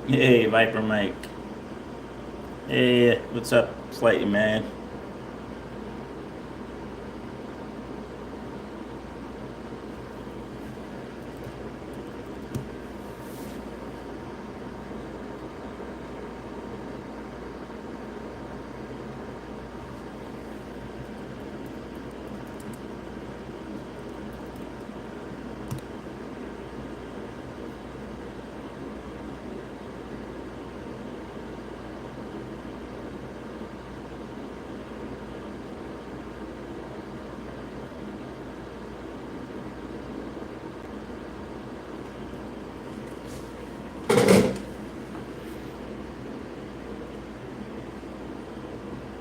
Hey, Viper Mike. Hey, what's up, Slightly Man?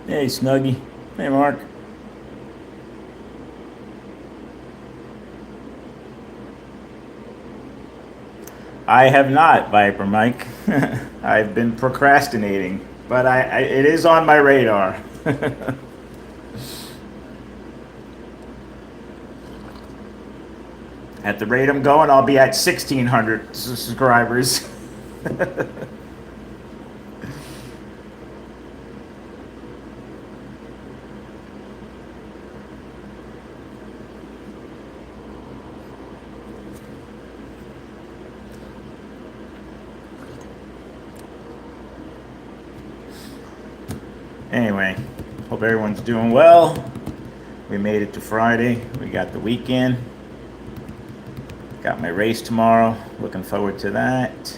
Hey, Snuggy. Hey, Mark. I have not, Viper Mike. I've been procrastinating, but it is on my radar. At the rate I'm going, I'll be at 1,600 subscribers. Anyway, hope everyone's doing well. We made it to Friday. We got the weekend. Got my race tomorrow. Looking forward to that.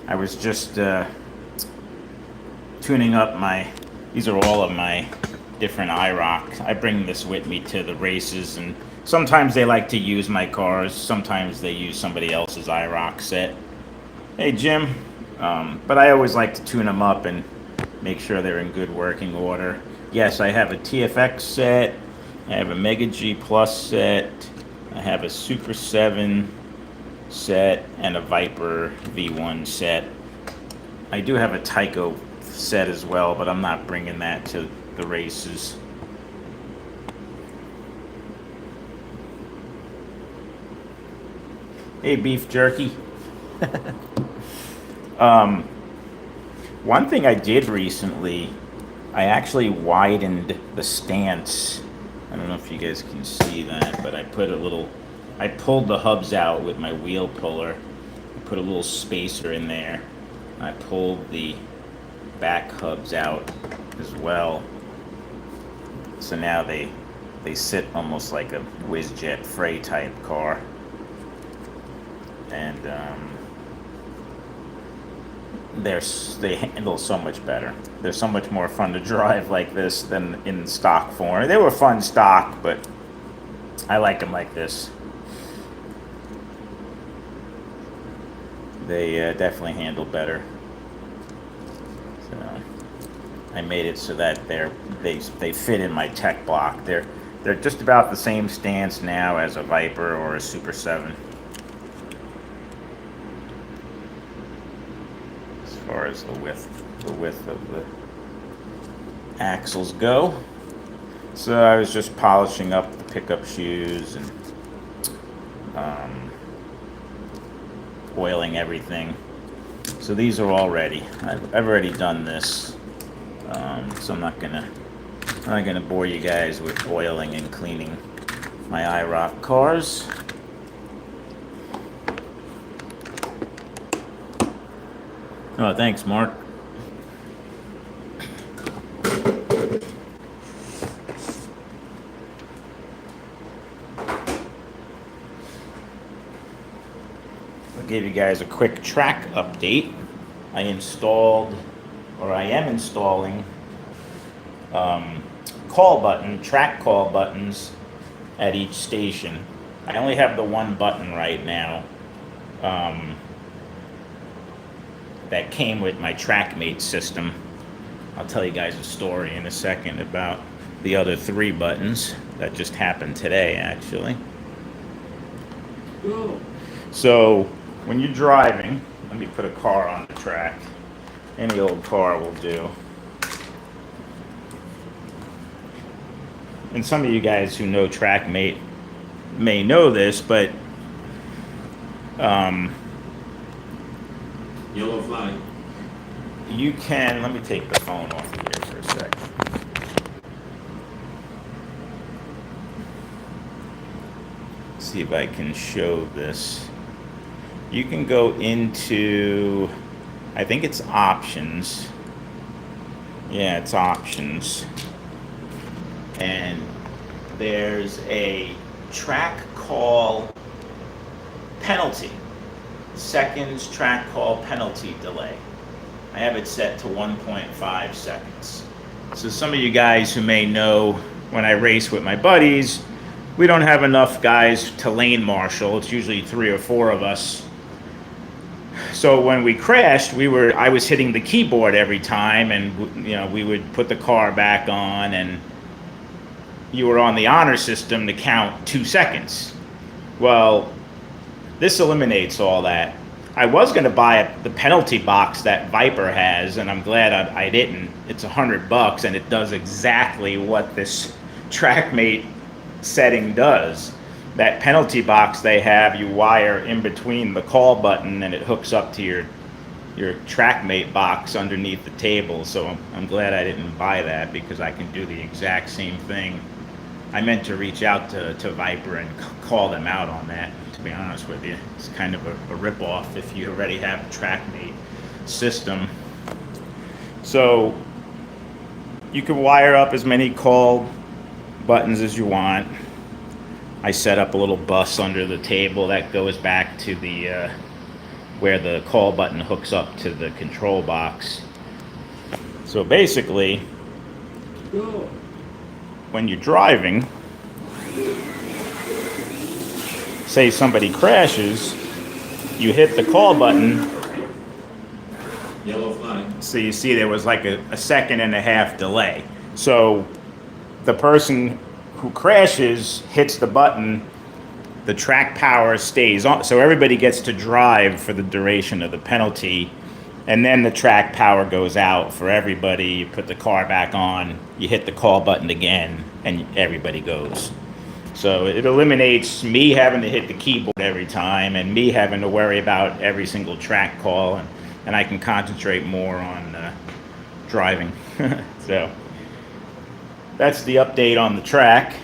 I was just tuning up my. These are all of my different IROC. I bring this with me to the races, and sometimes they like to use my cars. Sometimes they use somebody else's IROC set. Hey, Jim. But I always like to tune them up and make sure they're in good working order. Yes, I have a TFX set. I have a Mega G Plus set. I have a Super 7 set and a Viper V1 set. I do have a Tyco set as well, but I'm not bringing that to the races. Hey, Beef Jerky. One thing I did recently, I actually widened the stance. I don't know if you guys can see that, but I pulled the hubs out with my wheel puller. I put a little spacer in there. I pulled the back hubs out as well. So now they sit almost like a Whizjet Frey type car. And they handle so much better. They're so much more fun to drive like this than in stock form. They were fun stock, but I like them like this. They definitely handle better. So I made it so that they fit in my tech block. They're just about the same stance now as a Viper or a Super 7. As far as the width of the axles go. So I was just polishing up the pickup shoes and oiling everything. So these are all ready. I've already done this, so I'm not gonna bore you guys with oiling and cleaning my IROC cars. Oh, thanks, Mark. I'll give you guys a quick track update. I am installing track call buttons at each station. I only have the one button right now that came with my TrackMate system. I'll tell you guys a story in a second about the other three buttons that just happened today, actually. So when you're driving, let me put a car on the track. Any old car will do. And some of you guys who know TrackMate may know this, but Yellow flag. You can, let me take the phone off of here for a sec. See if I can show this. You can go into, I think it's options. Yeah, it's options. And there's a track call penalty. Seconds track call penalty delay. I have it set to 1.5 seconds. So some of you guys who may know, when I race with my buddies, we don't have enough guys to lane marshal. It's usually 3 or 4 of us. So when we crashed, I was hitting the keyboard every time, and we would put the car back on, and you were on the honor system to count 2 seconds. Well, this eliminates all that. I was going to buy the penalty box that Viper has, and I'm glad I didn't. It's $100, and it does exactly what this TrackMate setting does. That penalty box they have, you wire in between the call button, and it hooks up to your TrackMate box underneath the table. So I'm glad I didn't buy that, because I can do the exact same thing. I meant to reach out to Viper and call them out on that. To be honest with you, it's kind of a rip-off if you already have a TrackMate system. So you can wire up as many call buttons as you want. I set up a little bus under the table that goes back to the where the call button hooks up to the control box. So basically, when you're driving, say somebody crashes, you hit the call button. Yellow flag. So you see there was like a 1.5 second delay. So the person who crashes hits the button, the track power stays on, so everybody gets to drive for the duration of the penalty, and then the track power goes out for everybody. You put the car back on, you hit the call button again, and everybody goes. So it eliminates me having to hit the keyboard every time, and me having to worry about every single track call, and I can concentrate more on driving. So that's the update on the track.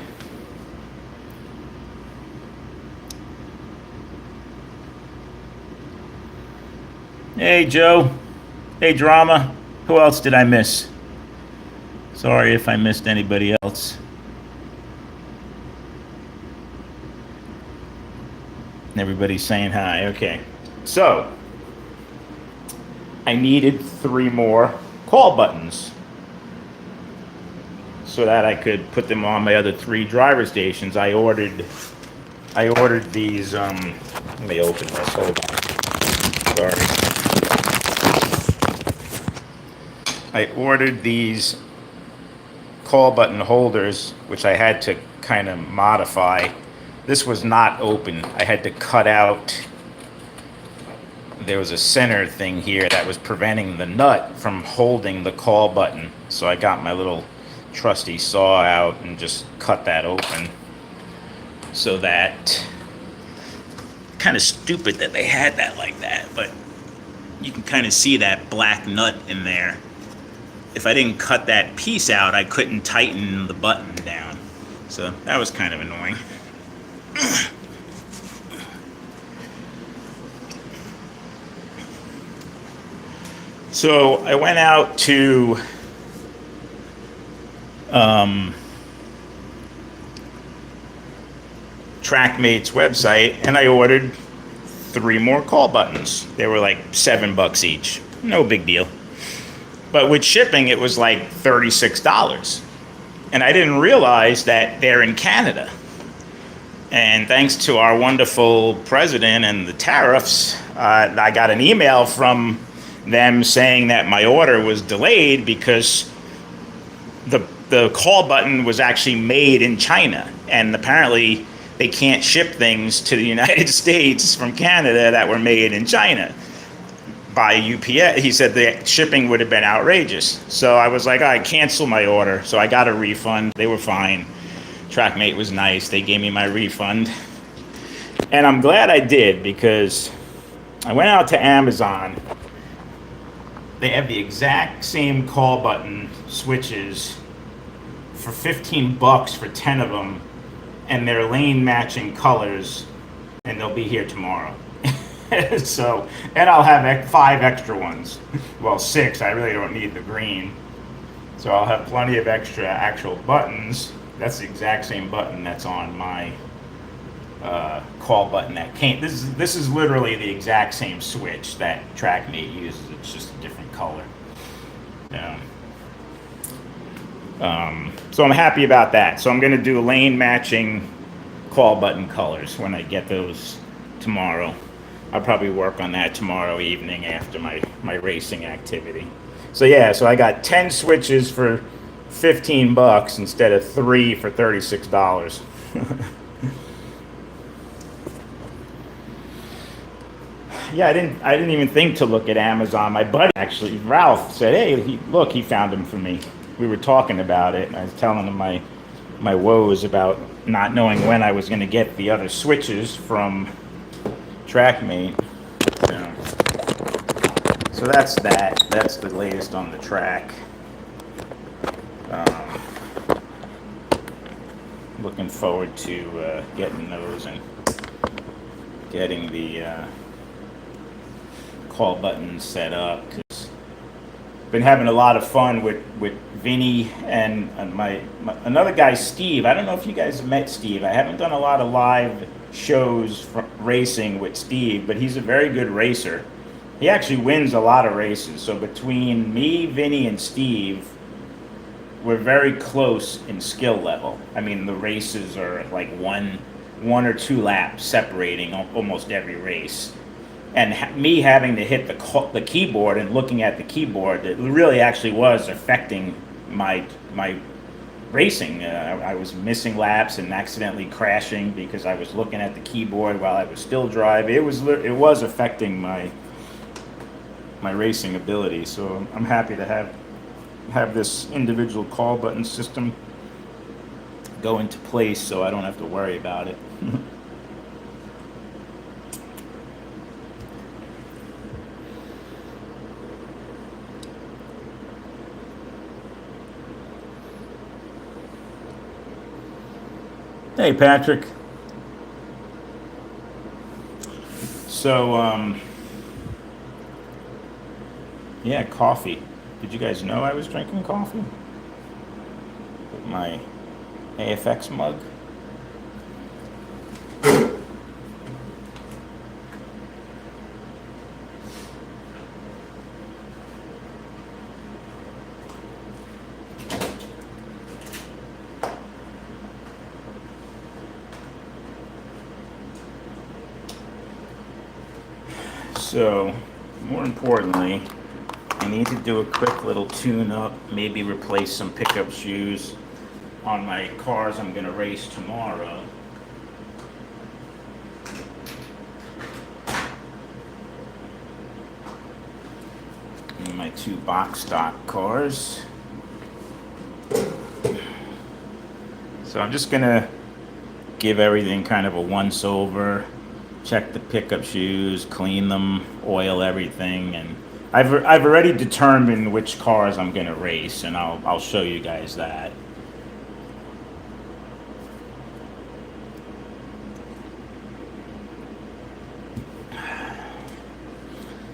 Hey, Joe. Hey, Drama. Who else did I miss? Sorry if I missed anybody else. Everybody's saying hi. Okay. So, I needed 3 more call buttons so that I could put them on my other 3 driver stations. I ordered these, let me open this, hold on. Sorry. I ordered these call button holders, which I had to kind of modify. This was not open. I had to cut out, there was a center thing here that was preventing the nut from holding the call button. So I got my little trusty saw out and just cut that open. So that, kind of stupid that they had that like that, but you can kind of see that black nut in there. If I didn't cut that piece out, I couldn't tighten the button down. So that was kind of annoying. So I went out to TrackMate's website, and I ordered 3 more call buttons. They were like $7 each. No big deal. But with shipping, it was like $36. And I didn't realize that they're in Canada. And thanks to our wonderful president and the tariffs, I got an email from them saying that my order was delayed because the call button was actually made in China. And apparently they can't ship things to the United States from Canada that were made in China by UPS. He said the shipping would have been outrageous. So I was like, all right, cancel my order. So I got a refund. They were fine. TrackMate was nice. They gave me my refund. And I'm glad I did, because I went out to Amazon They have the exact same call button switches for $15 for 10 of them, and they're lane matching colors, and they'll be here tomorrow. So, and I'll have 5 extra ones. Well, 6. I really don't need the green. So I'll have plenty of extra actual buttons. That's the exact same button that's on my call button that came. This is literally the exact same switch that TrackMate uses. It's just a different color. So I'm happy about that. So I'm going to do lane matching call button colors when I get those tomorrow. I'll probably work on that tomorrow evening after my racing activity. So yeah, so I got 10 switches for $15 instead of 3 for $36. Yeah, I didn't even think to look at Amazon. My buddy actually, Ralph, said, "Hey, look, he found them for me." We were talking about it, and I was telling him my woes about not knowing when I was going to get the other switches from TrackMate. So that's that. That's the latest on the track. Looking forward to getting those and getting the call buttons set up. Cause been having a lot of fun with Vinny and my another guy, Steve. I don't know if you guys have met Steve. I haven't done a lot of live shows racing with Steve, but he's a very good racer. He actually wins a lot of races. So between me, Vinny, and Steve, we're very close in skill level. I mean, the races are like one or 2 laps separating almost every race. And me having to hit the keyboard and looking at the keyboard, it really actually was affecting my racing. I was missing laps and accidentally crashing because I was looking at the keyboard while I was still driving. It was affecting my racing ability. So I'm happy to have this individual call button system go into place so I don't have to worry about it. Hey, Patrick. So, yeah, coffee. Did you guys know I was drinking coffee? With my AFX mug. So, more importantly, I need to do a quick little tune-up, maybe replace some pickup shoes on my cars I'm going to race tomorrow. And my 2 box stock cars. So I'm just going to give everything kind of a once-over. Check the pickup shoes, clean them, oil everything, and I've already determined which cars I'm going to race, and I'll show you guys that.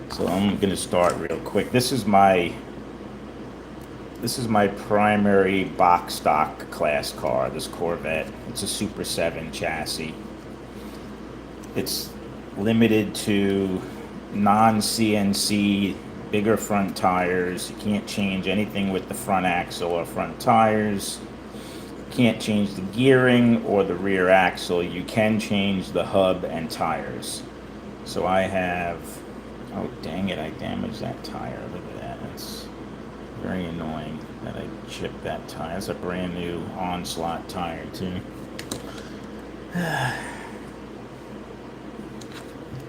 So I'm going to start real quick. This is my primary box stock class car, this Corvette. It's a Super 7 chassis. It's limited to non-CNC, bigger front tires. You can't change anything with the front axle or front tires. Can't change the gearing or the rear axle. You can change the hub and tires. So I have, oh dang it, I damaged that tire. Look at that. That's very annoying that I chipped that tire. It's a brand new Onslaught tire too.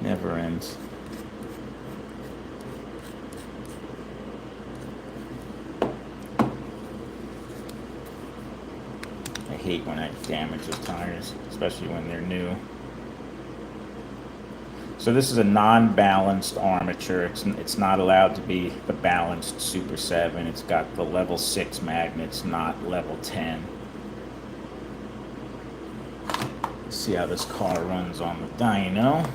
Never ends. I hate when I damage the tires, especially when they're new. So this is a non-balanced armature. It's not allowed to be the balanced Super 7. It's got the level 6 magnets, not level 10. Let's see how this car runs on the dyno.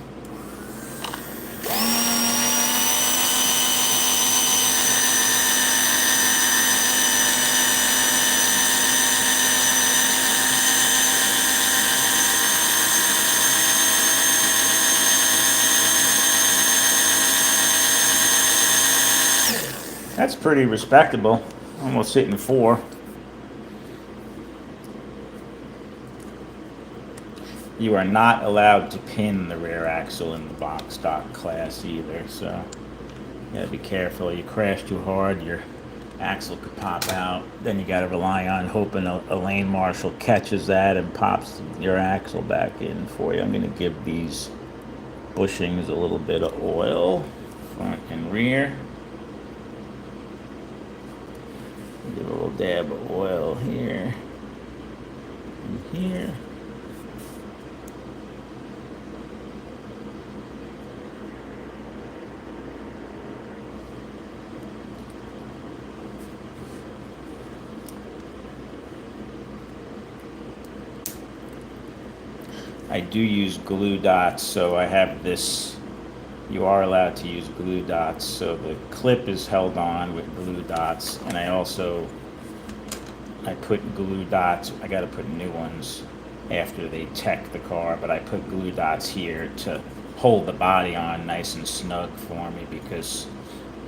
That's pretty respectable. Almost hitting 4. You are not allowed to pin the rear axle in the box stock class either, so you gotta be careful. You crash too hard, your axle could pop out. Then you gotta rely on hoping a lane marshal catches that and pops your axle back in for you. I'm gonna give these bushings a little bit of oil, front and rear. Give a little dab of oil here and here. I do use glue dots, so I have this. You are allowed to use glue dots, so the clip is held on with glue dots, and I put glue dots. I got to put new ones after they tech the car, but I put glue dots here to hold the body on nice and snug for me, because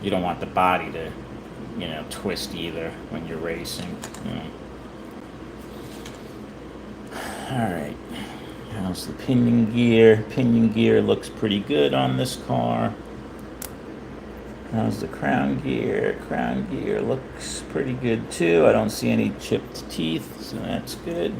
you don't want the body to, twist either when you're racing. All right. How's the pinion gear? Pinion gear looks pretty good on this car. How's the crown gear? Crown gear looks pretty good too. I don't see any chipped teeth, so that's good.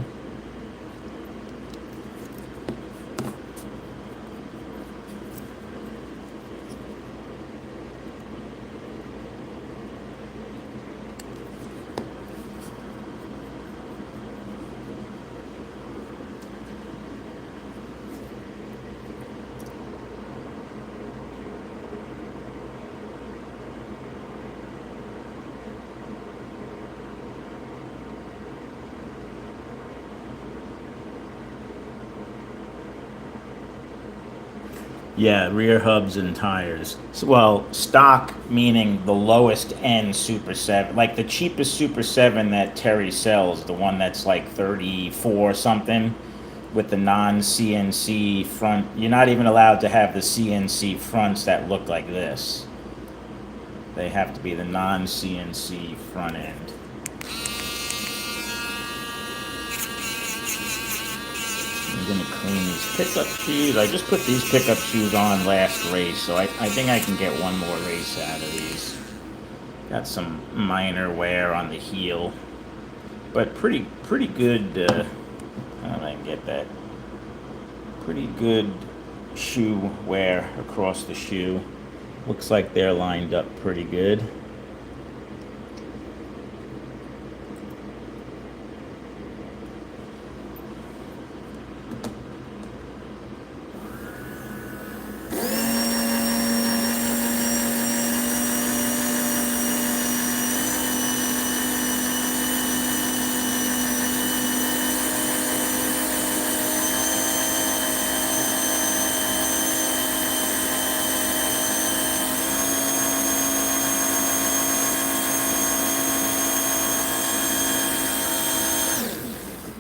Yeah, rear hubs and tires. Well, stock meaning the lowest end Super 7. Like the cheapest Super 7 that Terry sells, the one that's like 34 something with the non-CNC front. You're not even allowed to have the CNC fronts that look like this. They have to be the non-CNC front end. I'm going to clean these pickup shoes. I just put these pickup shoes on last race, so I think I can get one more race out of these. Got some minor wear on the heel, but pretty good, how did I get that? Pretty good shoe wear across the shoe. Looks like they're lined up pretty good.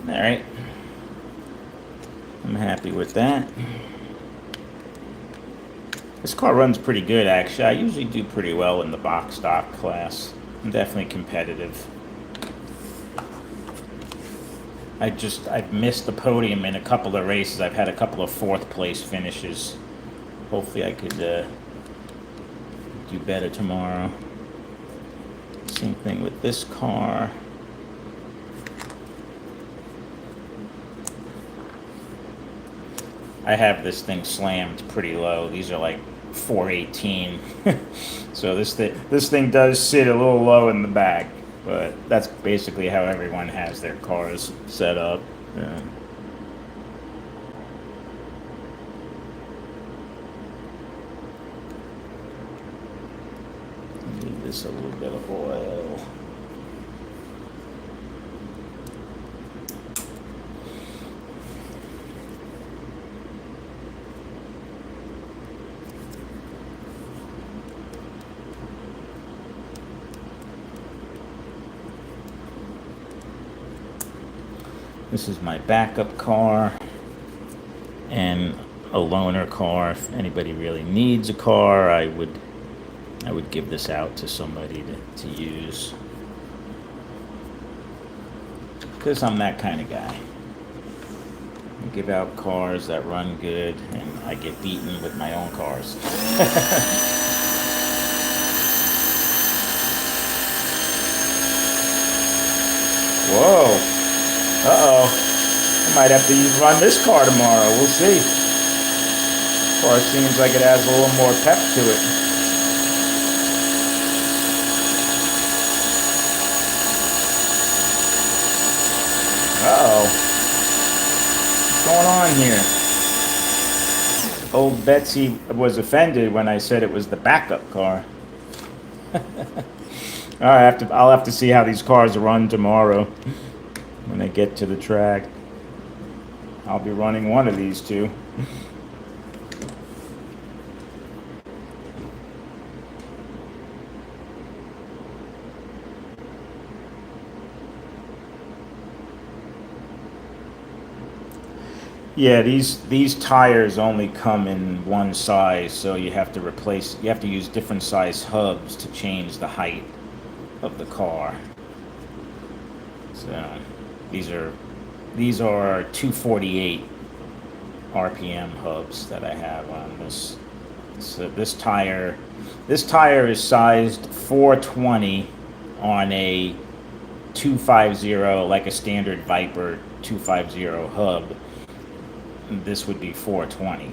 All right, I'm happy with that. This car runs pretty good, actually. I usually do pretty well in the box stock class. I'm definitely competitive. I've missed the podium in a couple of races. I've had a couple of 4th place finishes. Hopefully I could do better tomorrow. Same thing with this car. I have this thing slammed pretty low. These are like 418. So this thing does sit a little low in the back, but that's basically how everyone has their cars set up. Yeah. this a little bit of oil. This is my backup car and a loaner car. If anybody really needs a car, I would give this out to somebody to use. Because I'm that kind of guy. I give out cars that run good, and I get beaten with my own cars. Whoa. Uh-oh. I might have to run this car tomorrow. We'll see. This car seems like it has a little more pep to it. Uh-oh. What's going on here? Old Betsy was offended when I said it was the backup car. I'll have to see how these cars run tomorrow. When I get to the track, I'll be running one of these two. Yeah, these tires only come in one size, so you have to use different size hubs to change the height of the car. So these are 248 RPM hubs that I have on this. So this tire is sized 420 on a 250, like a standard Viper 250 hub. This would be 420.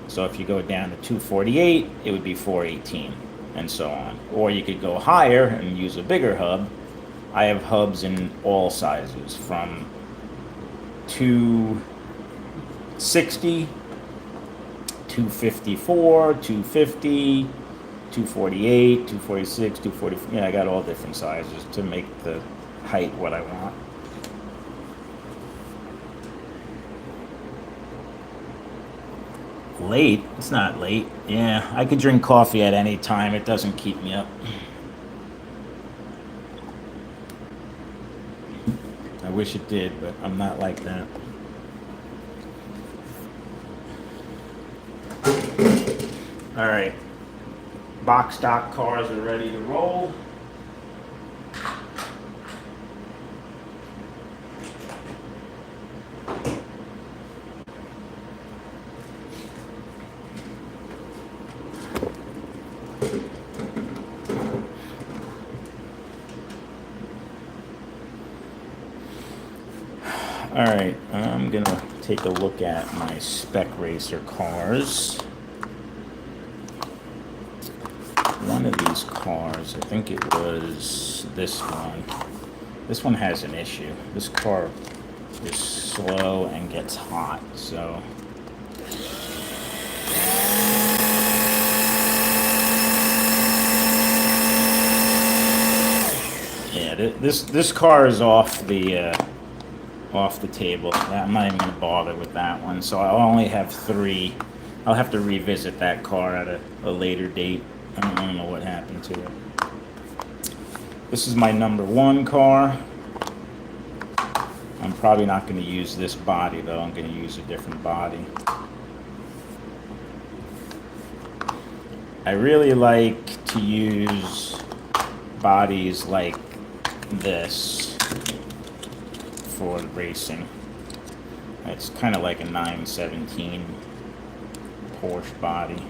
So if you go down to 248, it would be 418, and so on. Or you could go higher and use a bigger hub. I have hubs in all sizes, from 260, 254, 250, 248, 246, 240. Yeah, I got all different sizes to make the height what I want. Late? It's not late. Yeah, I could drink coffee at any time. It doesn't keep me up. I wish it did, but I'm not like that. All right. Box stock cars are ready to roll. All right, I'm gonna take a look at my Spec Racer cars. One of these cars, I think it was this one. This one has an issue. This car is slow and gets hot, so. Yeah, this car is off the table. I'm not even going to bother with that one. So I'll only have 3. I'll have to revisit that car at a later date. I don't know what happened to it. This is my number 1 car. I'm probably not going to use this body, though. I'm going to use a different body. I really like to use bodies like this for racing. It's kind of like a 917 Porsche body.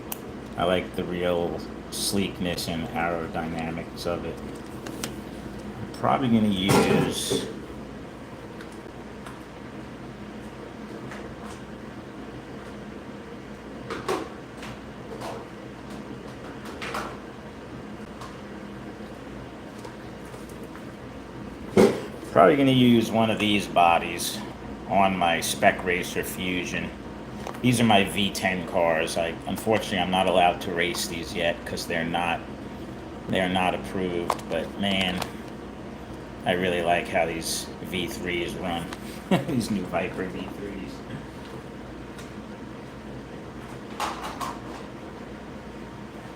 I like the real sleekness and aerodynamics of it. I'm probably going to use one of these bodies on my Spec Racer Fusion. These are my V10 cars. Unfortunately, I'm not allowed to race these yet because they're not They are not approved, but man, I really like how these V3s run. These new Viper V3s.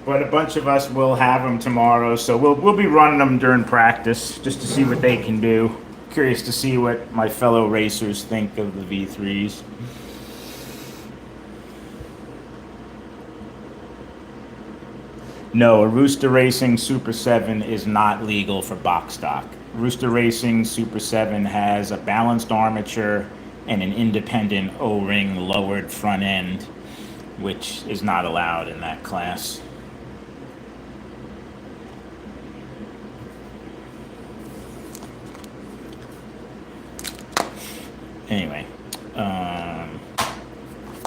But a bunch of us will have them tomorrow, so we'll be running them during practice just to see what they can do. Curious to see what my fellow racers think of the V3s. No, a Rooster Racing Super 7 is not legal for box stock. Rooster Racing Super 7 has a balanced armature and an independent O-ring lowered front end, which is not allowed in that class. Anyway,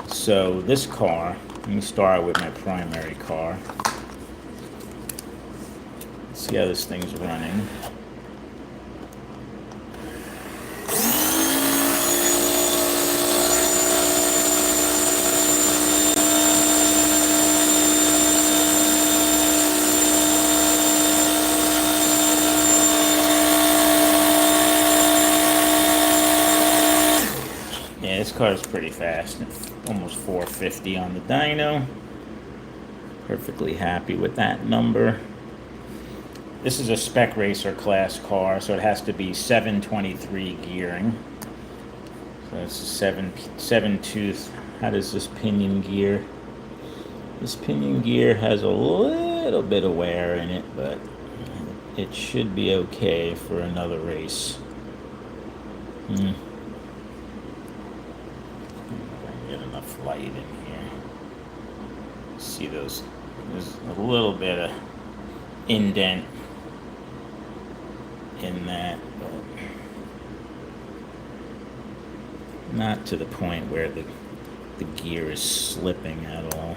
so this car, let me start with my primary car. See how this thing's running. Yeah, this car is pretty fast. It's almost 450 on the dyno. Perfectly happy with that number. This is a spec racer class car, so it has to be 723 gearing. So it's a seven tooth. How does this pinion gear? This pinion gear has a little bit of wear in it, but it should be okay for another race. Get enough light in here. See those? There's a little bit of indent in that, but not to the point where the gear is slipping at all.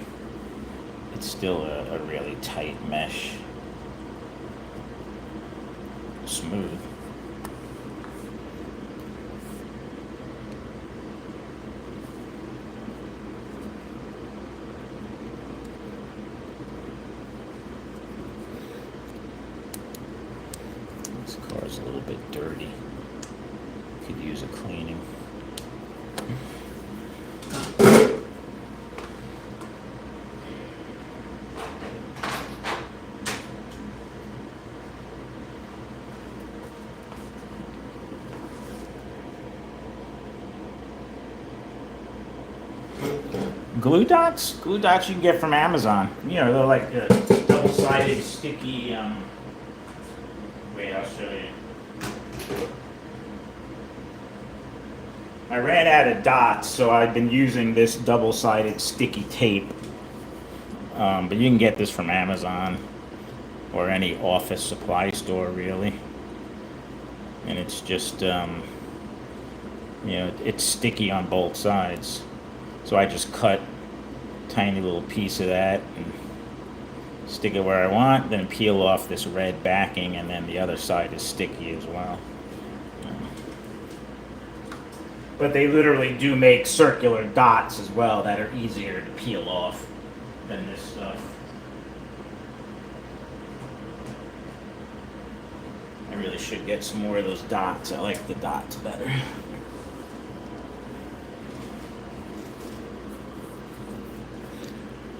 It's still a really tight mesh. Smooth. This car's a little bit dirty. Could use a cleaning. Glue dots? Glue dots you can get from Amazon. You know, they're like double-sided, sticky, wait, I'll show you. I ran out of dots, so I've been using this double-sided sticky tape. But you can get this from Amazon or any office supply store, really. And it's just, you know, it's sticky on both sides. So I just cut a tiny little piece of that and stick it where I want, then peel off this red backing, and then the other side is sticky as well. But they literally do make circular dots as well that are easier to peel off than this stuff. I really should get some more of those dots. I like the dots better.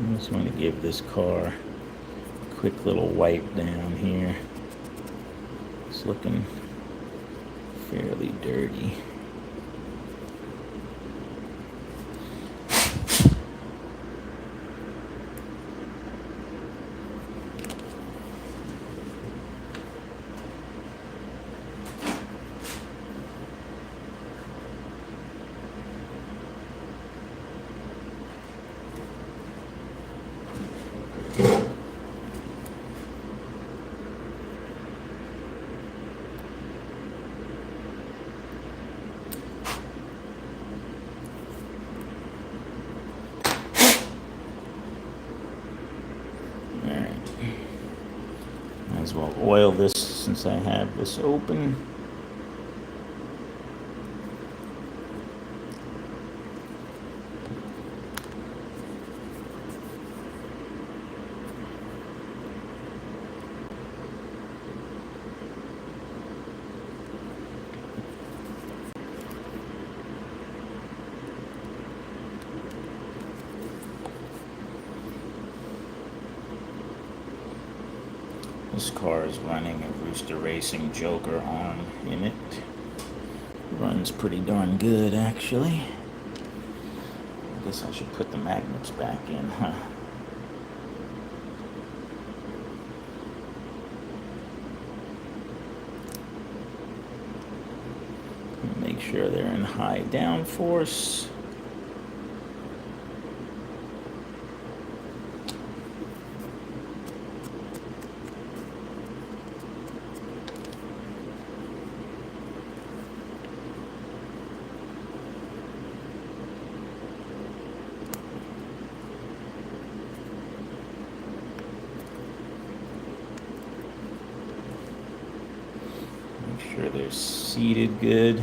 I just want to give this car a quick little wipe down here. It's looking fairly dirty. Might as well oil this since I have this open. This car is running a Rooster Racing Joker arm in it. Runs pretty darn good, actually. I guess I should put the magnets back in, huh? Make sure they're in high downforce. Make sure they're seated good.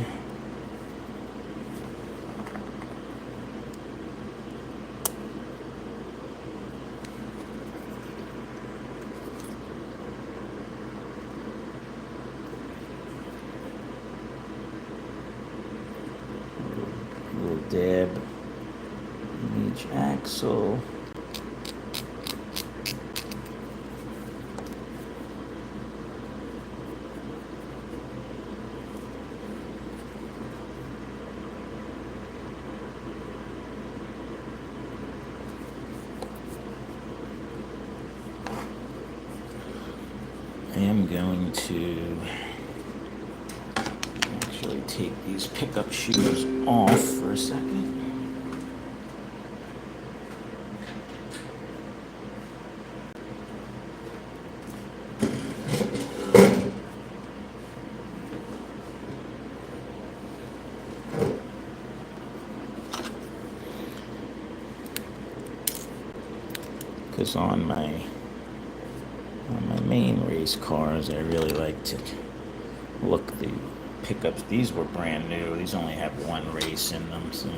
Little dab in each axle. I am going to actually take these pickup shoes off for a second. Because on my main race cars, I really like to look the pickups. These were brand new. These only have one race in them, so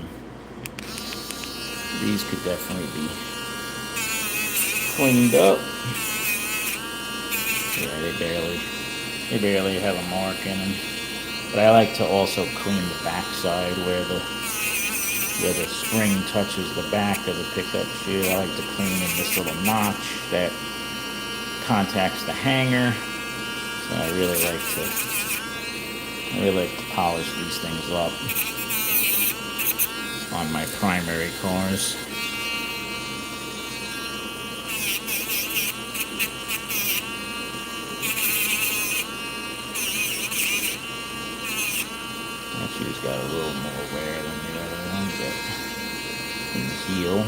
these could definitely be cleaned up. Yeah, they barely have a mark in them. But I like to also clean the backside where the spring touches the back of the pickup shoe. I like to clean in this little notch that contacts the hanger. So I really like to polish these things up on my primary cars. That shoe's got a little more wear than the other ones, but can heal.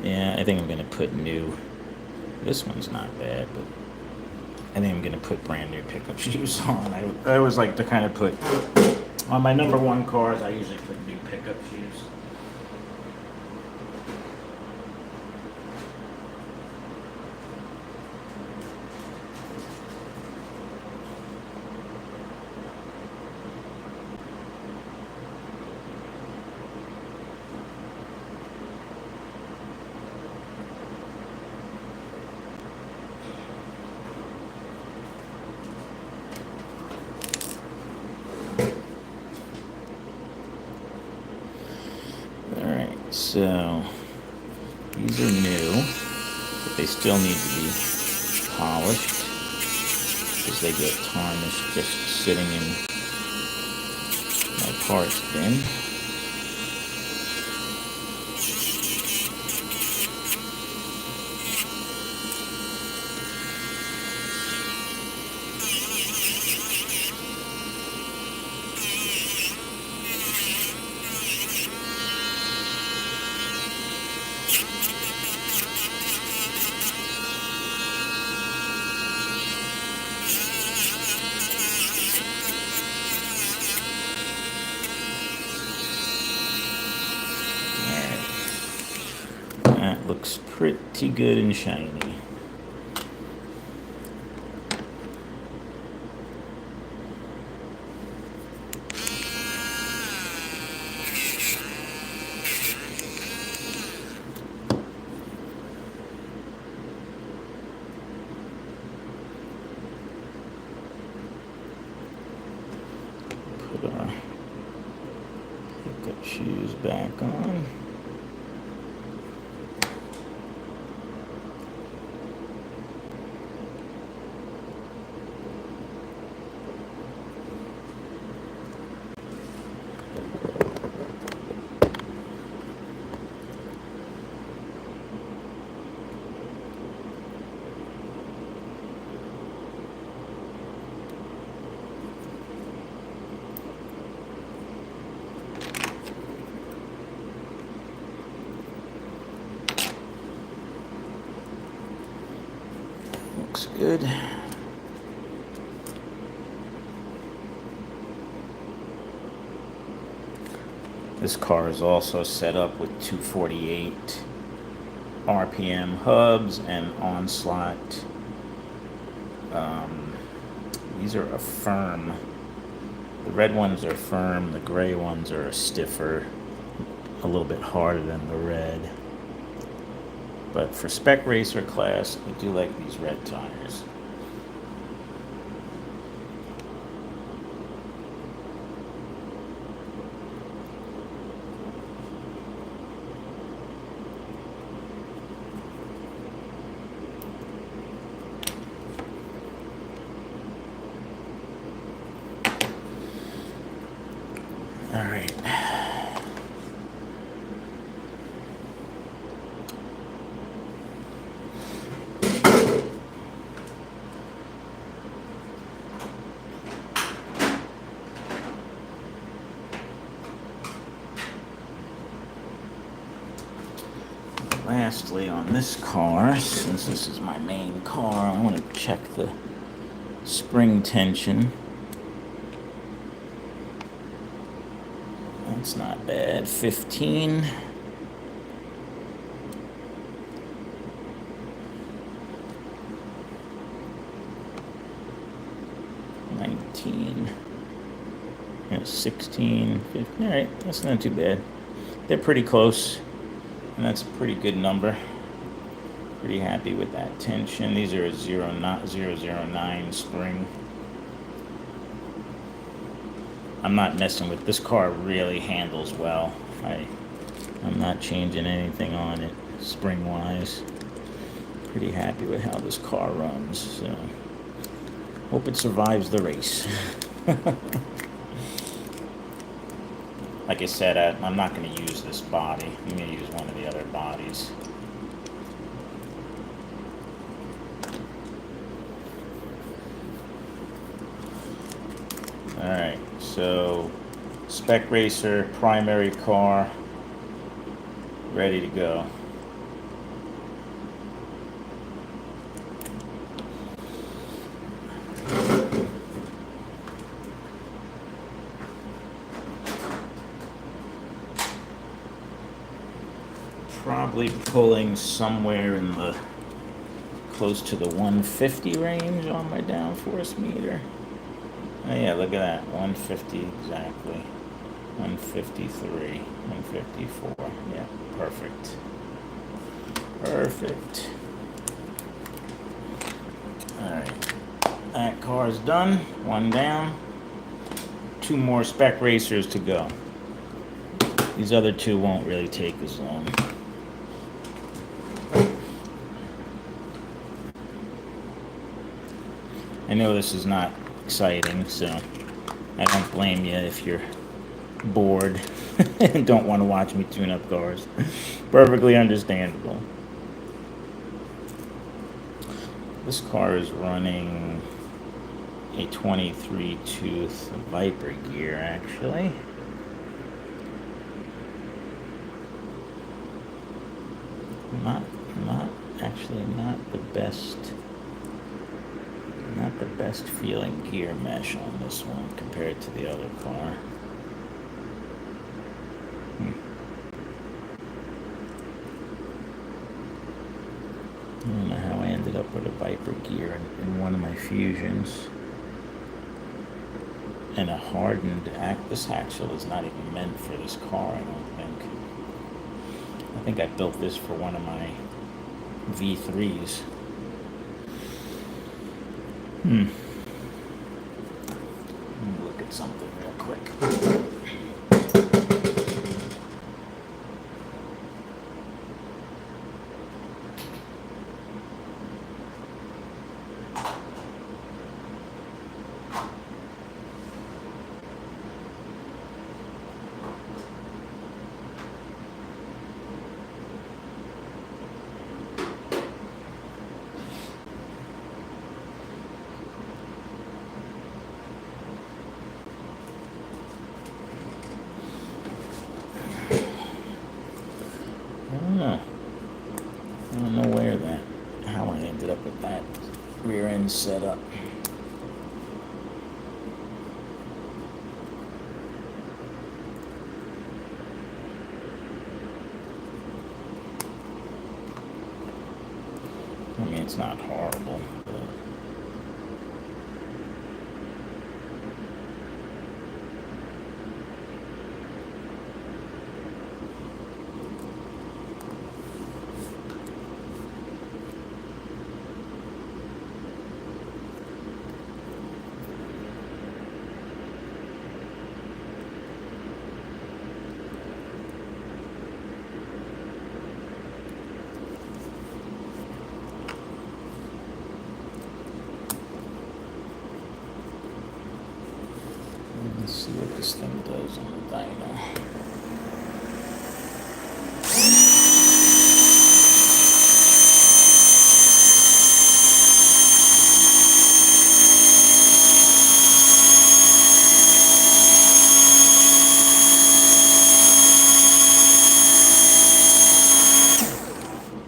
Yeah, I think I'm going to put new. This one's not bad, but I think I'm going to put brand new pickup shoes on. I always like to kind of put, on my number one cars, I usually put new pickup shoes. So these are new, but they still need to be polished because they get tarnished just sitting in my parts bin. Looks pretty good and shiny. shoes back on. Looks good. This car is also set up with 248 RPM hubs and Onslaught. These are a firm. The red ones are firm, the gray ones are stiffer, a little bit harder than the red. But for spec racer class, I do like these red tires. All right. Lastly, on this car, since this is my main car, I want to check the spring tension. That's not bad. 15. Yeah, 16, 15. All right, that's not too bad. They're pretty close, and that's a pretty good number. Pretty happy with that tension. These are a 009 spring. I'm not messing with this car. Really handles well. I'm not changing anything on it spring wise. Pretty happy with how this car runs. So hope it survives the race. Like I said, I'm not going to use this body. I'm going to use one of the other bodies. Alright, so spec racer, primary car, ready to go. Probably pulling somewhere in the close to the 150 range on my downforce meter. Oh yeah, look at that, 150 exactly. 153, 154, yeah, perfect. Perfect. Alright, that car's done, one down. 2 more spec racers to go. These other 2 won't really take as long. I know this is not exciting, so I don't blame you if you're bored and don't want to watch me tune up cars. Perfectly understandable. This car is running a 23 tooth Viper gear, actually. Not the best feeling gear mesh on this one compared to the other car. I don't know how I ended up with a Viper gear in one of my Fusions. And a hardened this axle is not even meant for this car, I don't think. I think I built this for one of my V3s. Let me look at something real quick. up with that rear end setup. I mean, it's not horrible, but let's see what this thing does on the dyno.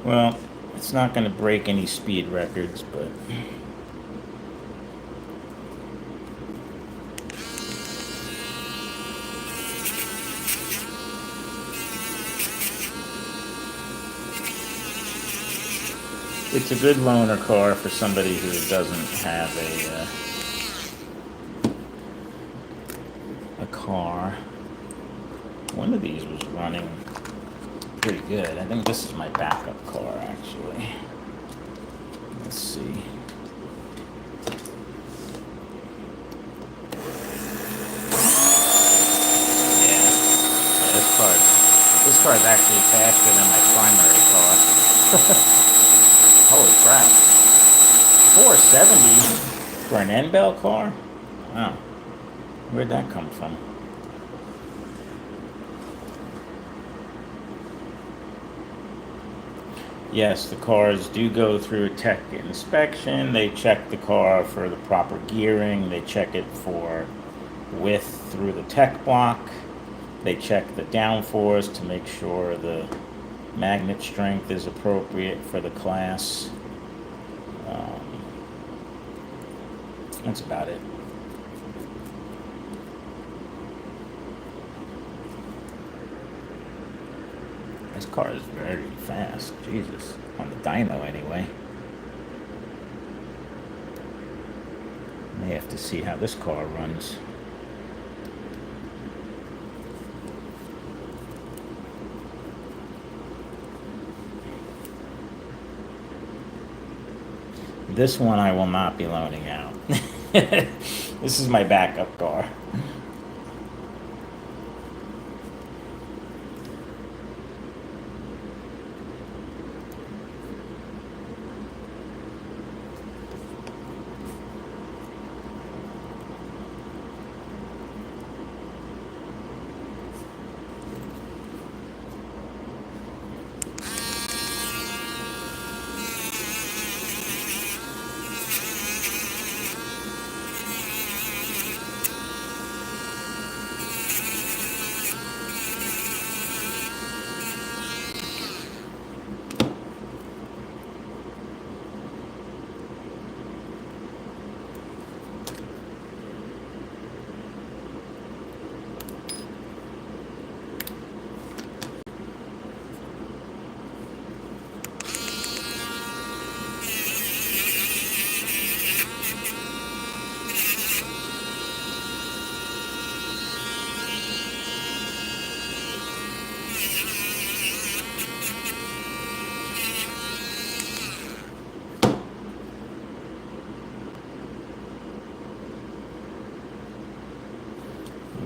Well, it's not going to break any speed records, but it's a good loaner car for somebody who doesn't have a car. One of these was running pretty good. I think this is my backup car, actually. Let's see. Yeah, this car is actually faster than my primary car. Holy crap. 470 for an N-Bell car? Wow. Where'd that come from? Yes, the cars do go through a tech inspection. They check the car for the proper gearing. They check it for width through the tech block. They check the downforce to make sure the magnet strength is appropriate for the class. That's about it. This car is very fast. Jesus. On the dyno, anyway. May have to see how this car runs. This one I will not be loaning out. This is my backup car.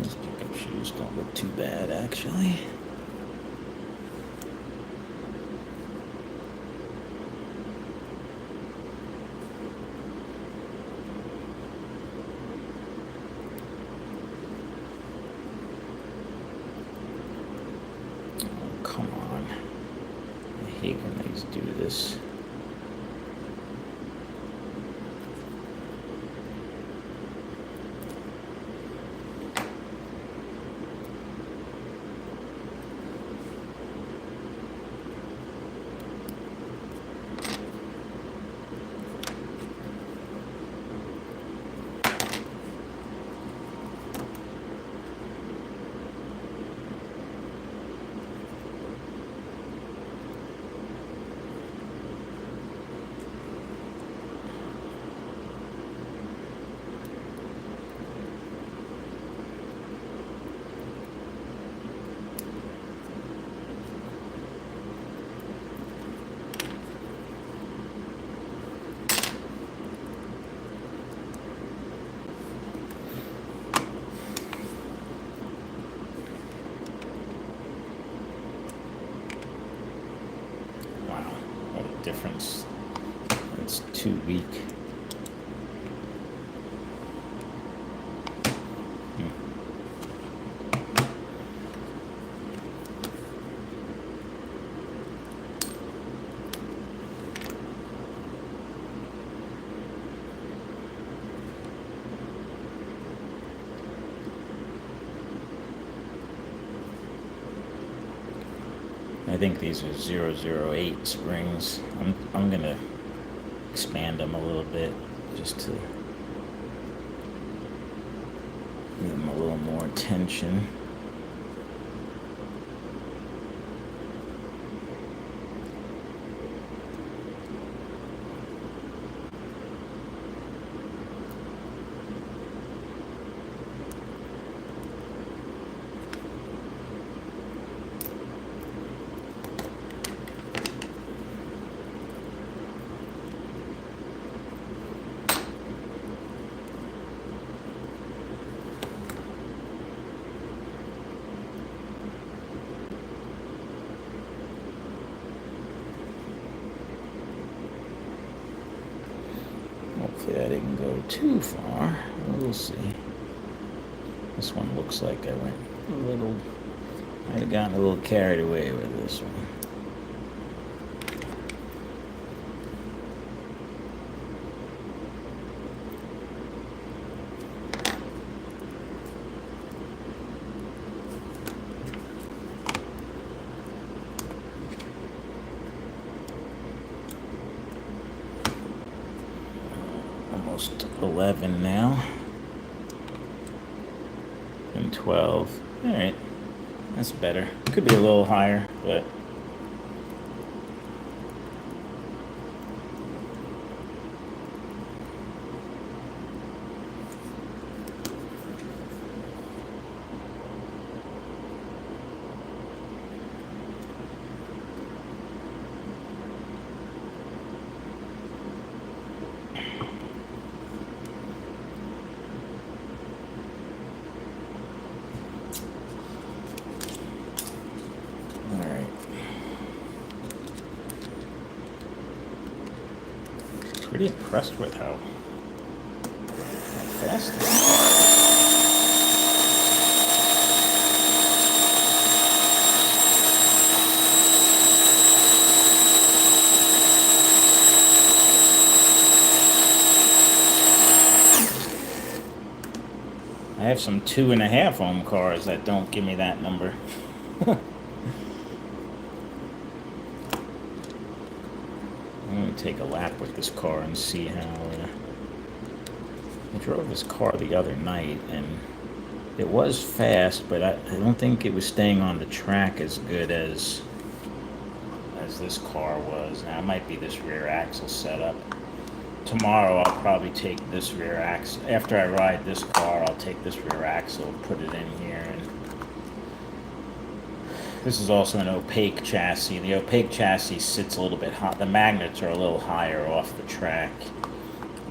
These pickup shoes don't look too bad, actually. Oh, come on. I hate when these do this. difference. It's too weak. I think these are 008 springs. I'm gonna expand them a little bit just to give them a little more tension. Hopefully I didn't go too far. We'll see. This one looks like I went a little... Might have gotten a little carried away with this one. Almost 11 now. And 12. Alright. That's better. Could be a little higher, but... Pretty impressed with how fast this I have some 2.5 ohm cars that don't give me that number. I'm going to take a lap with this car and see how... I drove this car the other night, and it was fast, but I don't think it was staying on the track as good as this car was. Now, it might be this rear axle setup. Tomorrow, I'll probably take this rear axle. After I ride this car, I'll take this rear axle, put it in here, and this is also an opaque chassis. The opaque chassis sits a little bit hot. The magnets are a little higher off the track.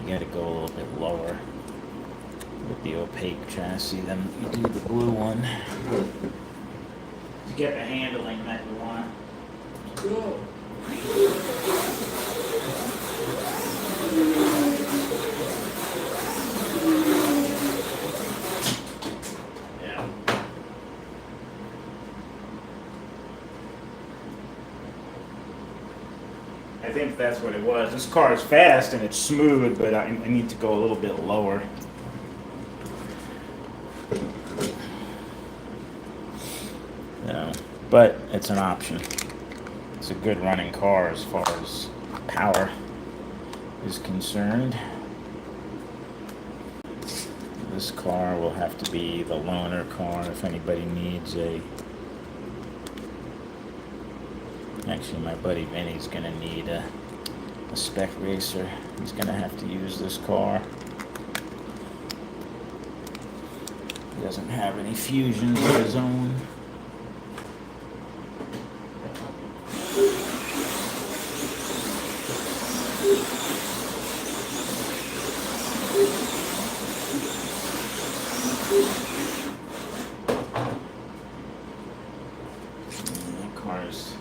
You got to go a little bit lower with the opaque chassis than you do the blue one to get the handling that you want. Cool. Yeah. I think that's what it was. This car is fast and it's smooth, but I need to go a little bit lower. No, but it's an option. It's a good running car as far as power is concerned. This car will have to be the loaner car if anybody needs a... Actually, my buddy Vinny's going to need a spec racer. He's going to have to use this car. He doesn't have any Fusions of his own. That car's...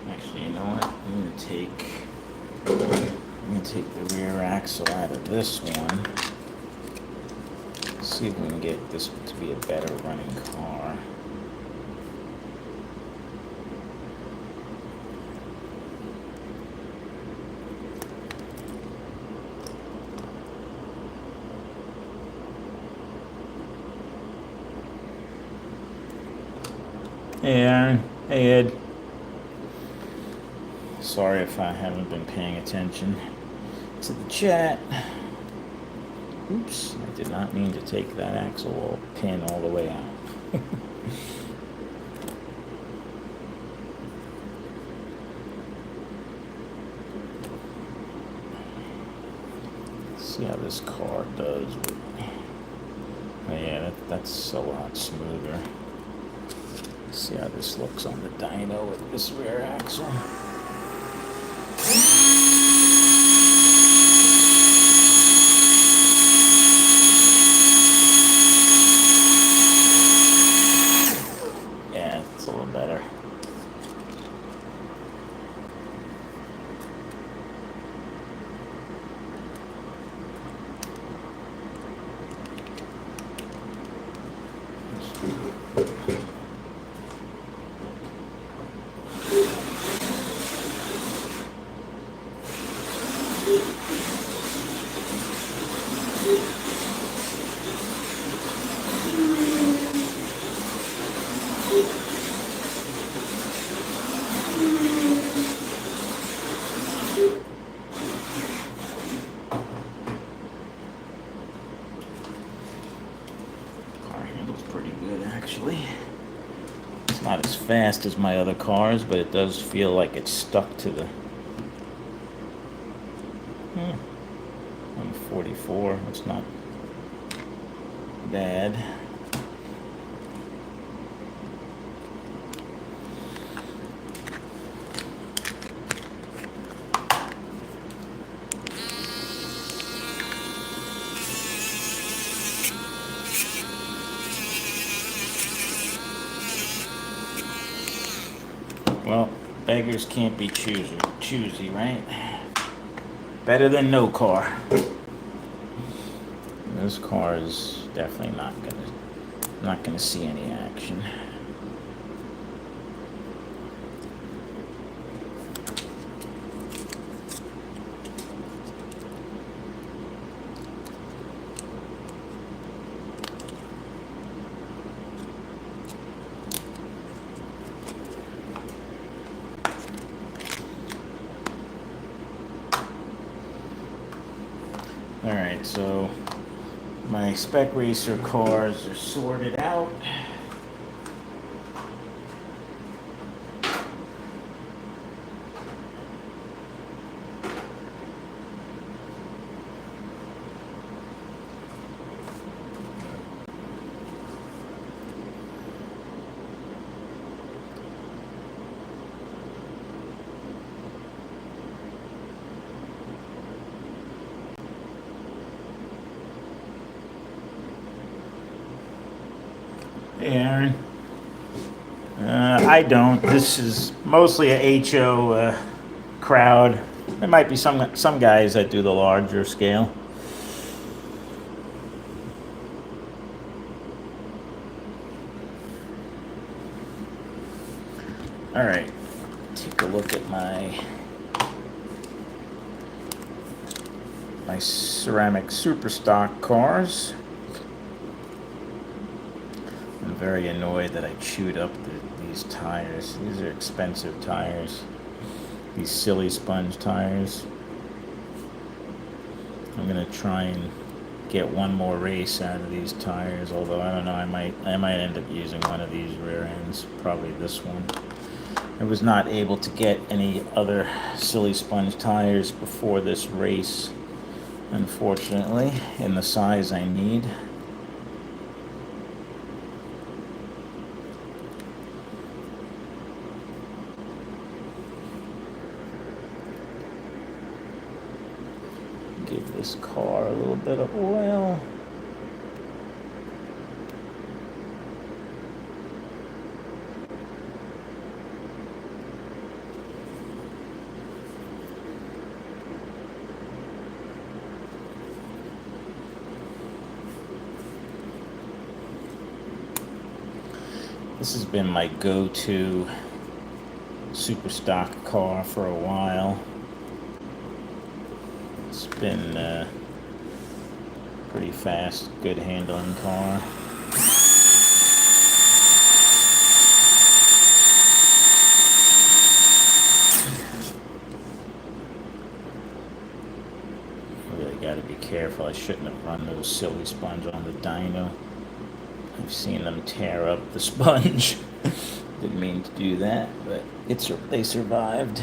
Actually, you know what? I'm going to take... I'm gonna take the rear axle out of this one. See if we can get this to be a better running car. Hey Aaron, hey Ed. Sorry if I haven't been paying attention to the chat. Oops, I did not mean to take that axle pin all the way out. See how this car does with, oh yeah, that's a lot smoother. See how this looks on the dyno with this rear axle. Yeah, it's a little better. Car handles pretty good, actually. It's not as fast as my other cars, but it does feel like it's stuck to the 144. That's not bad. Well, beggars can't be choosy, right? Better than no car. This car is definitely not gonna see any action. Alright, so my Spec Racer cars are sorted out. Hey, Aaron. I don't. This is mostly a HO crowd. There might be some guys that do the larger scale. All right. Take a look at my ceramic super stock cars. I'm very annoyed that I chewed up these tires. These are expensive tires. These silly sponge tires. I'm gonna try and get one more race out of these tires, although I don't know, I might end up using one of these rear ends, probably this one. I was not able to get any other silly sponge tires before this race, unfortunately, in the size I need. Give this car a little bit of oil. This has been my go-to super stock car for a while. It's been pretty fast, good handling car. Really got to be careful. I shouldn't have run those silly sponge on the dyno. I've seen them tear up the sponge. Didn't mean to do that, but they survived.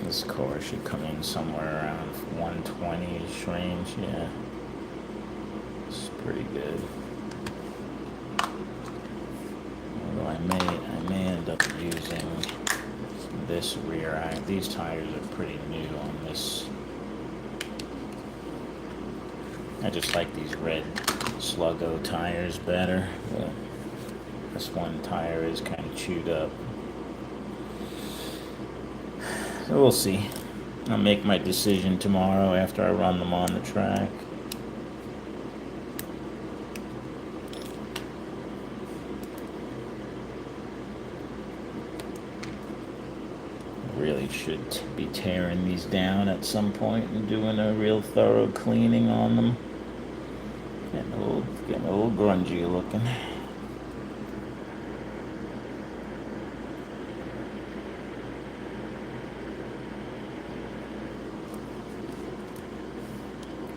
This car should come in somewhere around 120-ish range, yeah. It's pretty good. Although I may end up using this rear end. These tires are pretty new on this. I just like these red Sluggo tires better, but this one tire is kind of chewed up. So we'll see. I'll make my decision tomorrow after I run them on the track. Really should be tearing these down at some point and doing a real thorough cleaning on them. Getting a little grungy looking.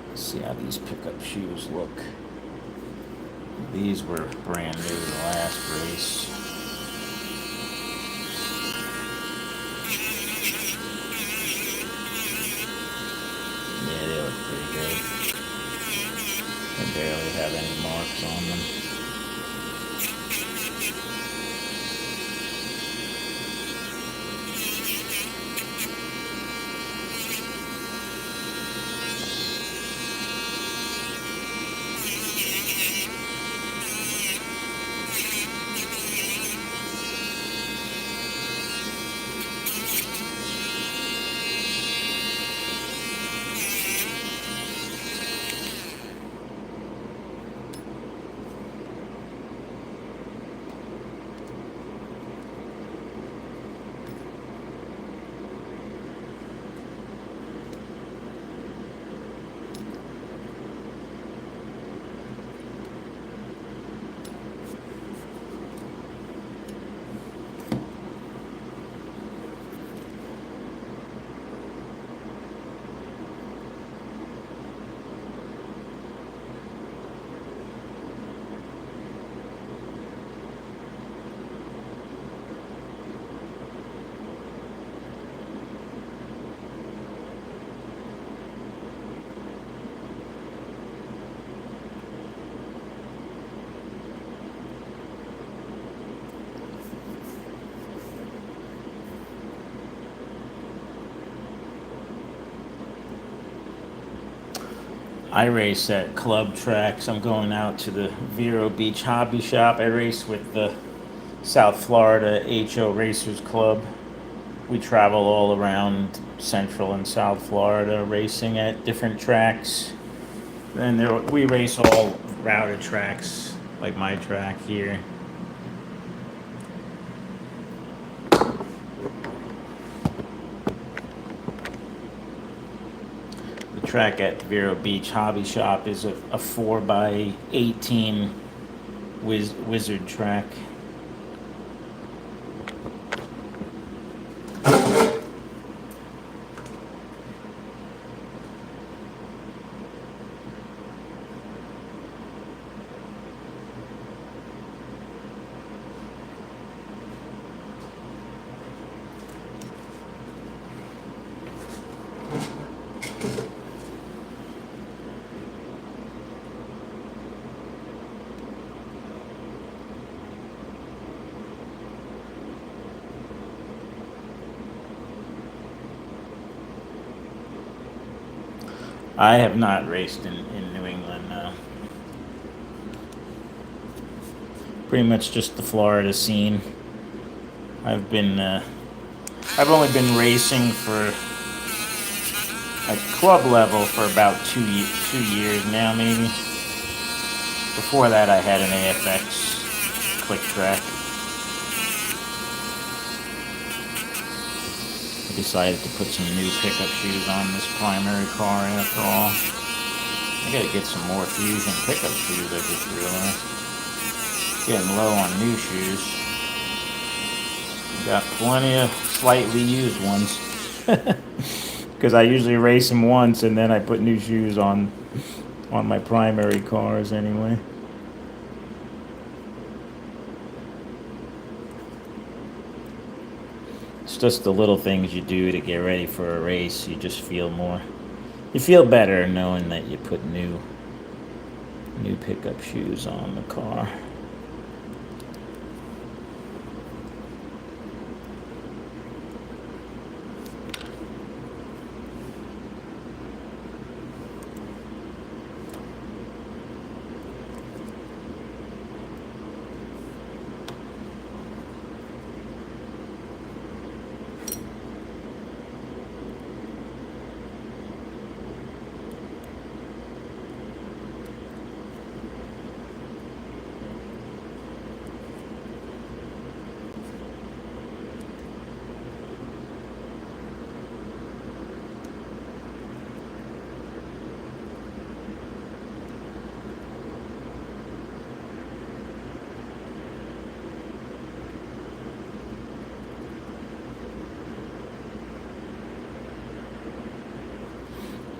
Let's see how these pickup shoes look. These were brand new the last race. Yeah, they look pretty good. They barely have any marks on them. I race at club tracks. I'm going out to the Vero Beach Hobby Shop. I race with the South Florida HO Racers Club. We travel all around Central and South Florida racing at different tracks. And we race all routed tracks, like my track here. Track at the Vero Beach Hobby Shop is a 4x18 wizard track. I have not raced in New England, no. Pretty much just the Florida scene. I've been, I've only been racing for at club level for about 2 years now, maybe. Before that, I had an AFX Quick Track. I decided to put some new pickup shoes on this primary car after all. I gotta get some more Fusion pickup shoes, I just realized. Getting low on new shoes. Got plenty of slightly used ones. Because I usually race them once and then I put new shoes on my primary cars anyway. It's just the little things you do to get ready for a race. You just feel more. You feel better knowing that you put new pickup shoes on the car.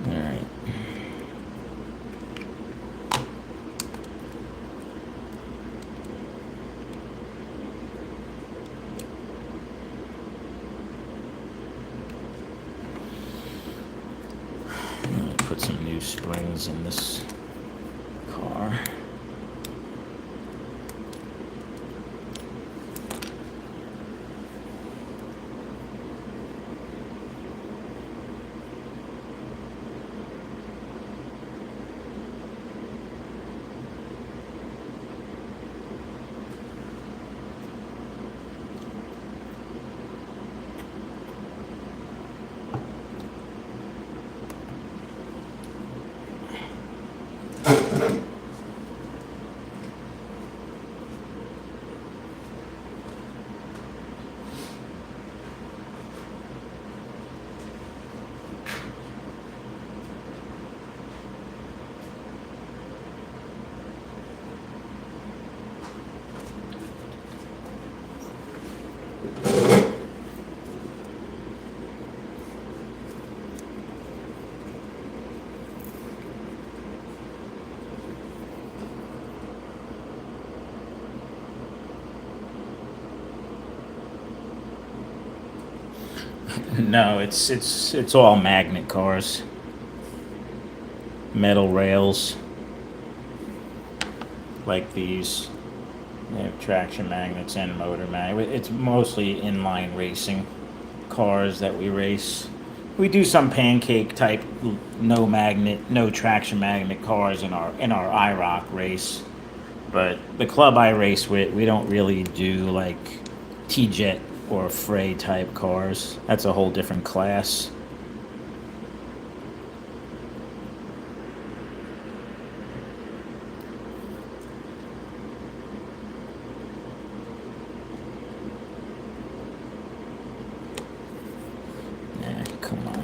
Alright. Put some new springs in this car. No, it's all magnet cars. Metal rails. Like these. They have traction magnets and motor magnet. It's mostly inline racing cars that we race. We do some pancake type no magnet, no traction magnet cars in our IROC race. But the club I race with, we don't really do like T-Jet or Frey type cars. That's a whole different class. Come on.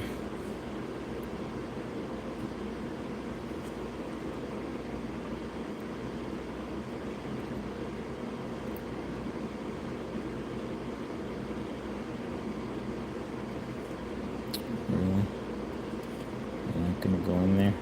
Really? I'm not gonna go in there.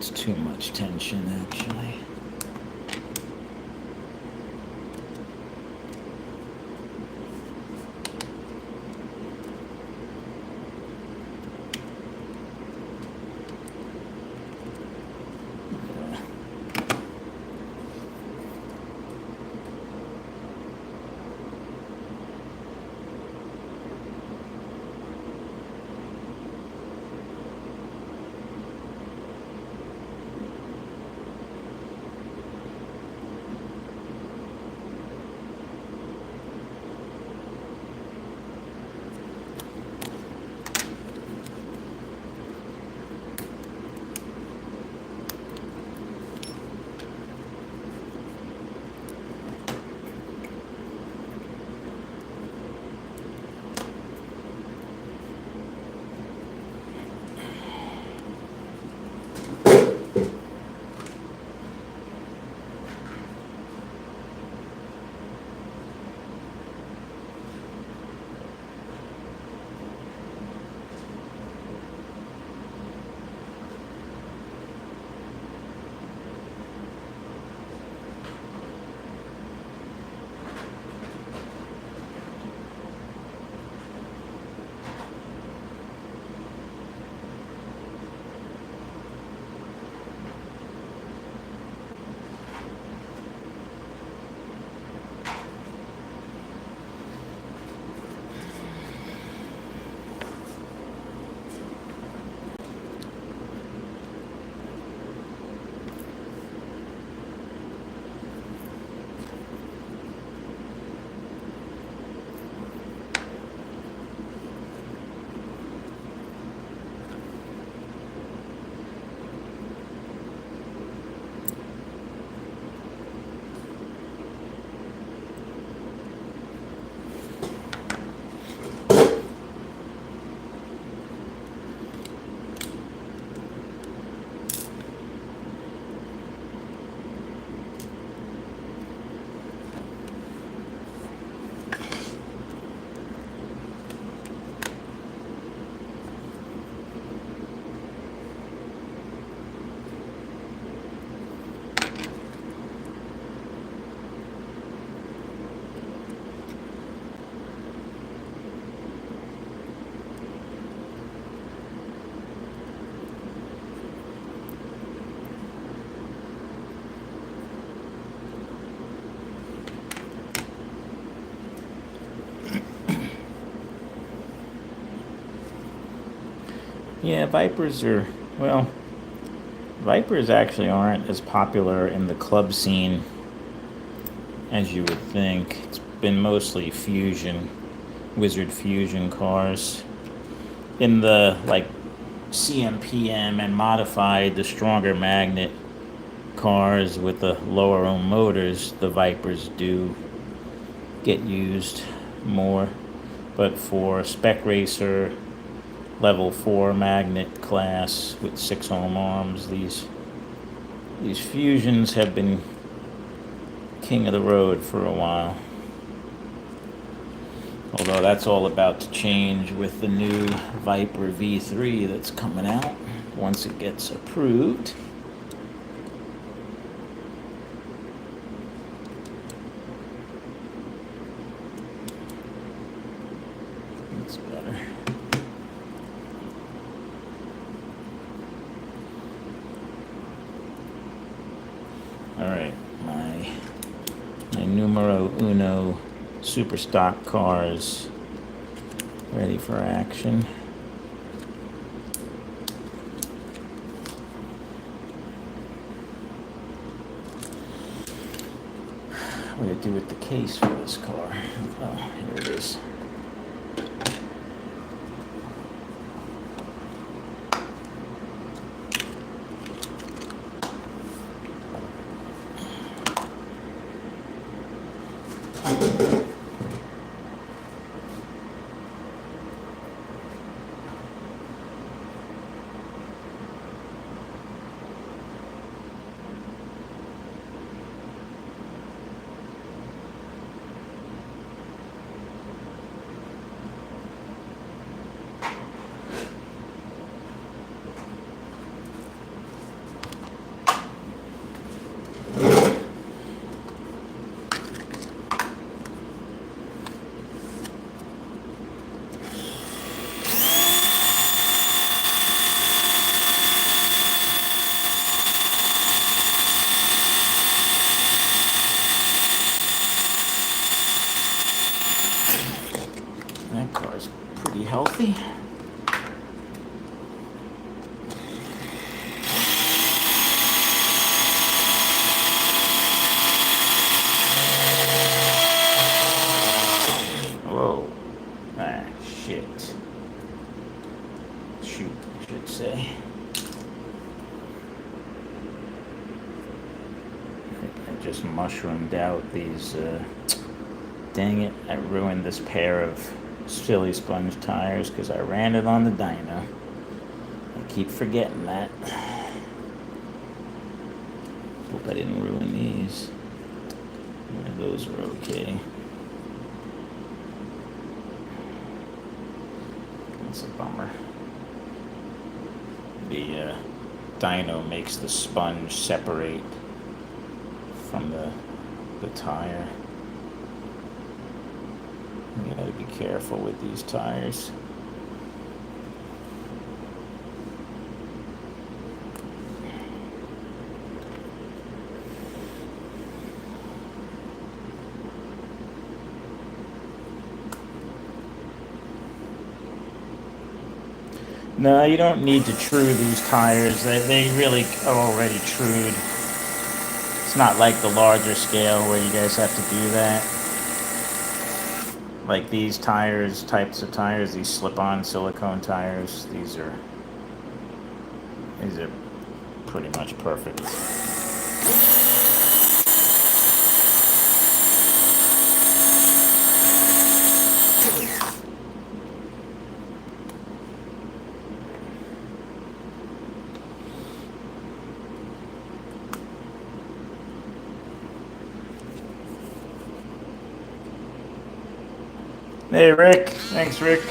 That's too much tension, actually. Yeah, Vipers actually aren't as popular in the club scene as you would think. It's been mostly Wizard Fusion cars. In the, like, CMPM and modified, the stronger magnet cars with the lower ohm motors, the Vipers do get used more. But for Spec Racer, level 4 magnet class with 6 ohm arms, these Fusions have been king of the road for a while. Although that's all about to change with the new Viper V3 that's coming out once it gets approved. That's better. Alright, my numero uno super stock cars ready for action. What do I do with the case for this car? Oh, here it is. healthy. Whoa. Ah, shit. Shoot, I should say. I just mushroomed out these, dang it, I ruined this pair of silly sponge tires because I ran it on the dyno. I keep forgetting that. Hope I didn't ruin these. Yeah, those are okay. That's a bummer. The dyno makes the sponge separate from the tire. You gotta be careful with these tires. No, you don't need to true these tires. They really are already trued. It's not like the larger scale where you guys have to do that. Like these tires, types of tires, these slip-on silicone tires, these are pretty much perfect. Hey, Rick. Thanks, Rick.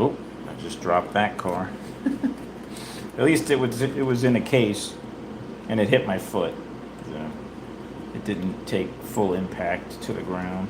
Oh, I just dropped that car. At least it was in a case, and it hit my foot. So it didn't take full impact to the ground.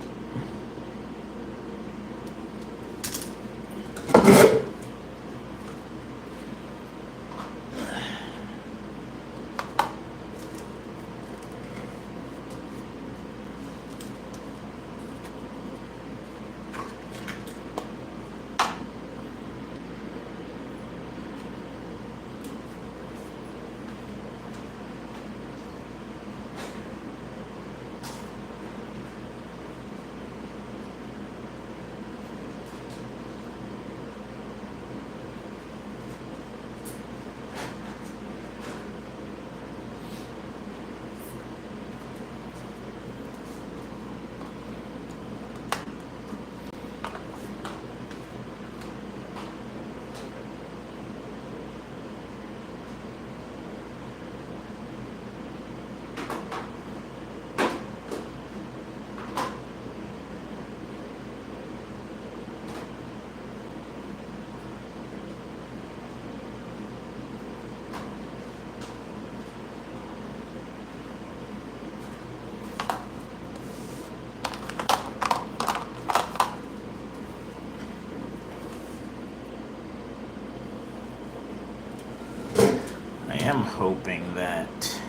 I am hoping that,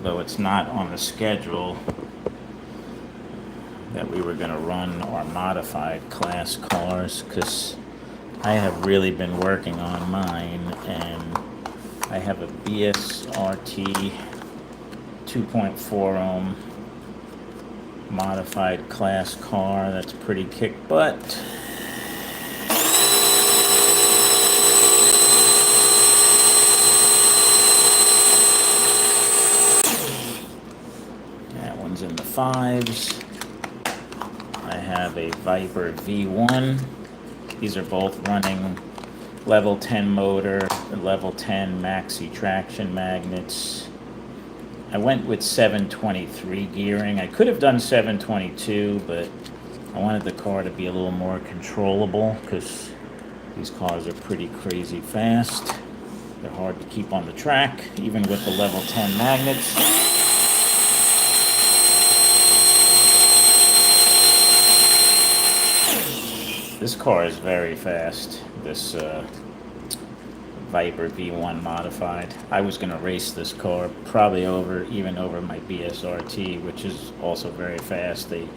though it's not on the schedule, that we were going to run our modified class cars, because I have really been working on mine, and I have a BSRT 2.4 ohm modified class car that's pretty kick butt. In the 5s. I have a Viper V1. These are both running level 10 motor, level 10 maxi traction magnets. I went with 723 gearing. I could have done 722, but I wanted the car to be a little more controllable because these cars are pretty crazy fast. They're hard to keep on the track, even with the level 10 magnets. This car is very fast, this Viper V1 modified. I was going to race this car probably even over my BSRT, which is also very fast. They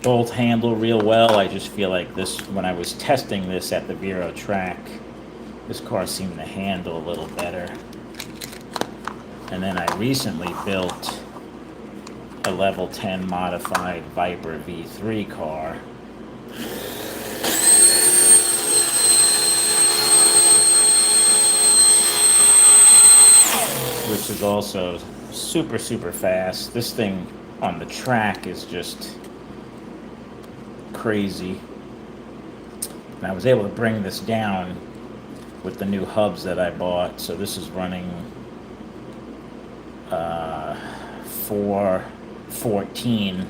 both handle real well. I just feel like this, when I was testing this at the Vero track, this car seemed to handle a little better. And then I recently built a level 10 modified Viper V3 car. Which is also super, super fast. This thing on the track is just crazy. And I was able to bring this down with the new hubs that I bought. So this is running 414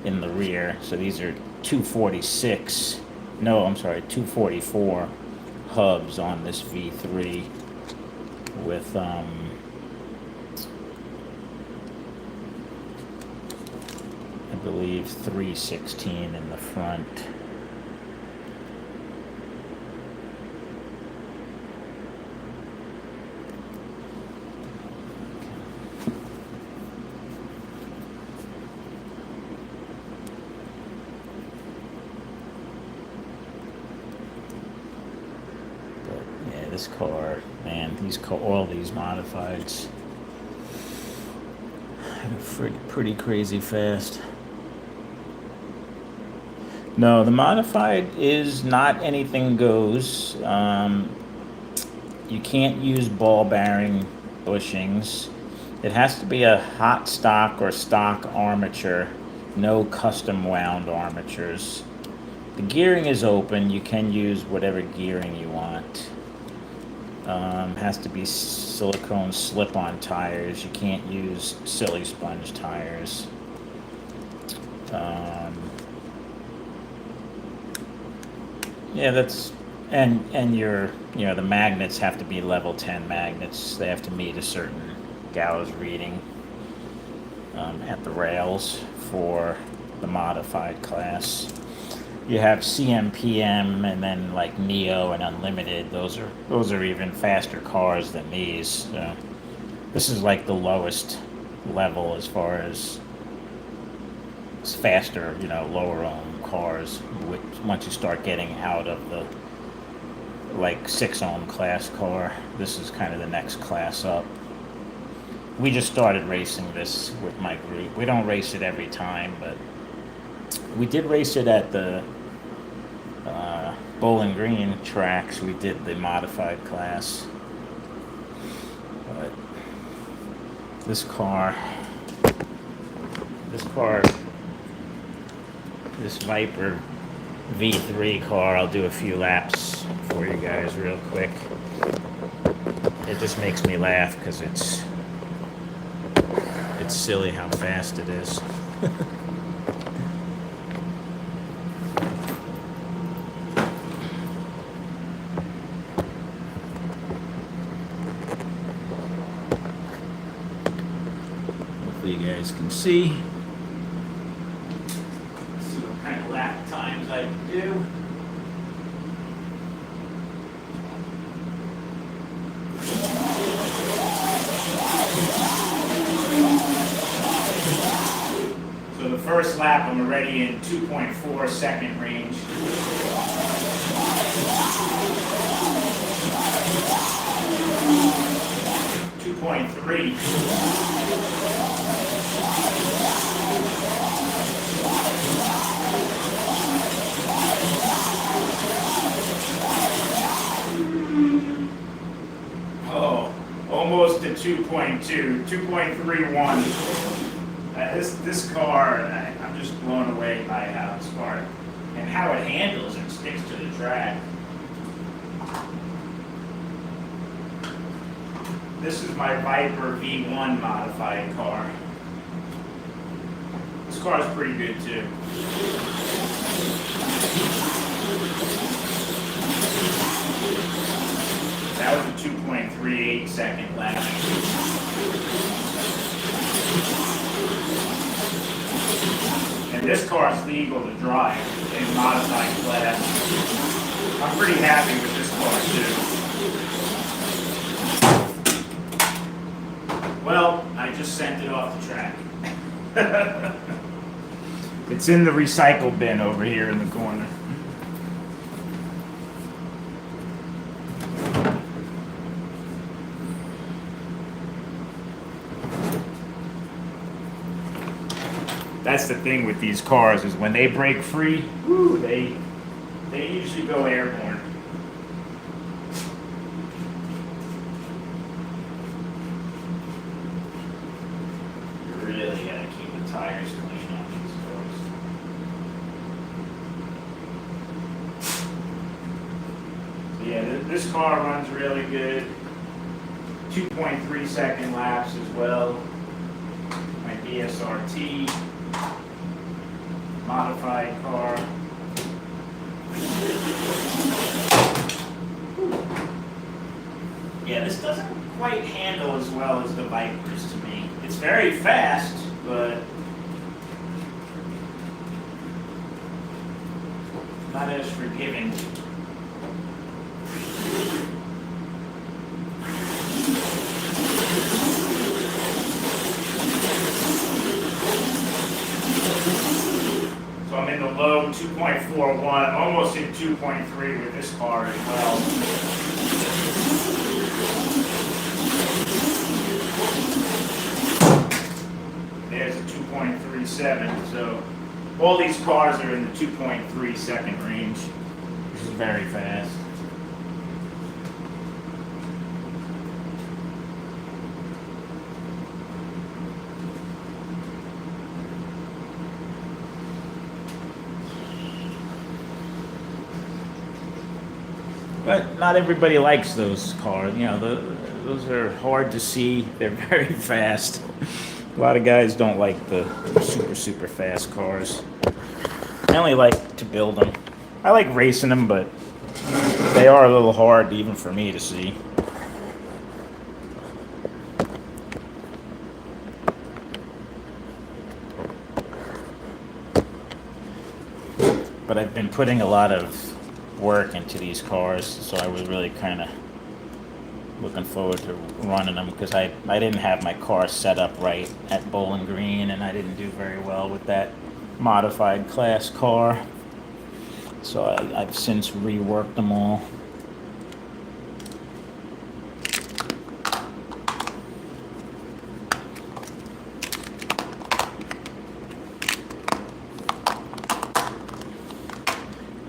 in the rear. So these are 246. No, I'm sorry, 244 hubs on this V3 with I believe 316 in the front. But yeah, this car, man, all these modifieds are pretty crazy fast. No, the modified is not anything goes. You can't use ball bearing bushings. It has to be a hot stock or stock armature, no custom wound armatures. The gearing is open. You can use whatever gearing you want. Has to be silicone slip-on tires. You can't use silly sponge tires. Yeah, that's and your the magnets have to be level 10 magnets. They have to meet a certain Gauss reading at the rails for the modified class. You have CMPM and then like Neo and Unlimited. Those are even faster cars than these. So this is like the lowest level as far as faster, lower ohm cars. Once you start getting out of the like 6 ohm class car, this is kind of the next class up. We just started racing this with my group. We don't race it every time, but we did race it at the Bowling Green tracks. We did the modified class. But this Viper V3 car, I'll do a few laps for you guys real quick. It just makes me laugh because it's silly how fast it is. Hopefully you guys can see. See what kind of lap times I can do. So the first lap I'm already in 2.4 second range. .3. Oh, almost to 2.2, 2.31. This car, I'm just blown away by how this car and how it handles and sticks to the track. This is my Viper V1 modified car. This car is pretty good too. That was a 2.38 second lap. And this car is legal to drive in modified class. I'm pretty happy with this car too. Well, I just sent it off the track. It's in the recycle bin over here in the corner. That's the thing with these cars is when they break free, whoo, they usually go airborne. You really gotta keep the tires clean on these cars. So yeah, this car runs really good. 2.3 second laps as well. My DSRT. Modified car. Yeah, this doesn't quite handle as well as the Vipers to me. It's very fast, but not as forgiving. So I'm in the low 2.41, almost in 2.3 with this car as well. There's a 2.37, so all these cars are in the 2.3 second range, which is very fast. But not everybody likes those cars. You know, those are hard to see. They're very fast. A lot of guys don't like the super fast cars. I only like to build them. I like racing them, but they are a little hard even for me to see. But I've been putting a lot of work into these cars, so I was really kind of looking forward to running them because I didn't have my car set up right at Bowling Green, and I didn't do very well with that modified class car, so I've since reworked them all.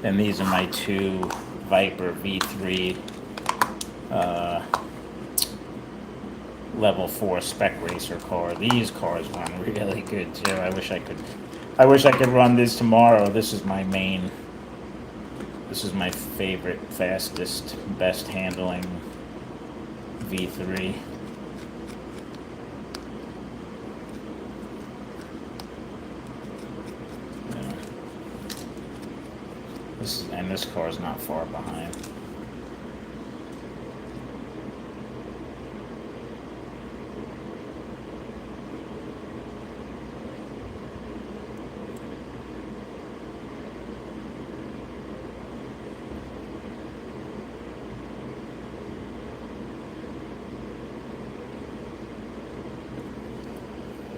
And these are my two Viper V3 level 4 spec racer car. These cars run really good too. I wish I could run this tomorrow. This is my favorite, fastest, best handling V3. This car is not far behind.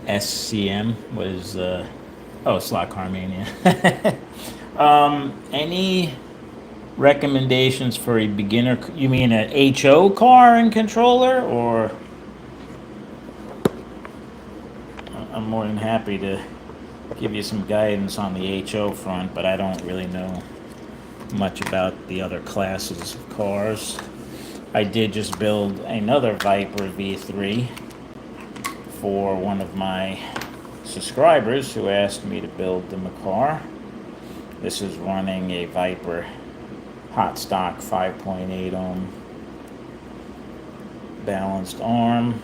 SCM was Slot Car Mania. Any recommendations for a beginner? You mean an HO car and controller, or? I'm more than happy to give you some guidance on the HO front, but I don't really know much about the other classes of cars. I did just build another Viper V3 for one of my subscribers who asked me to build them a car. This is running a Viper hot stock 5.8 ohm balanced arm.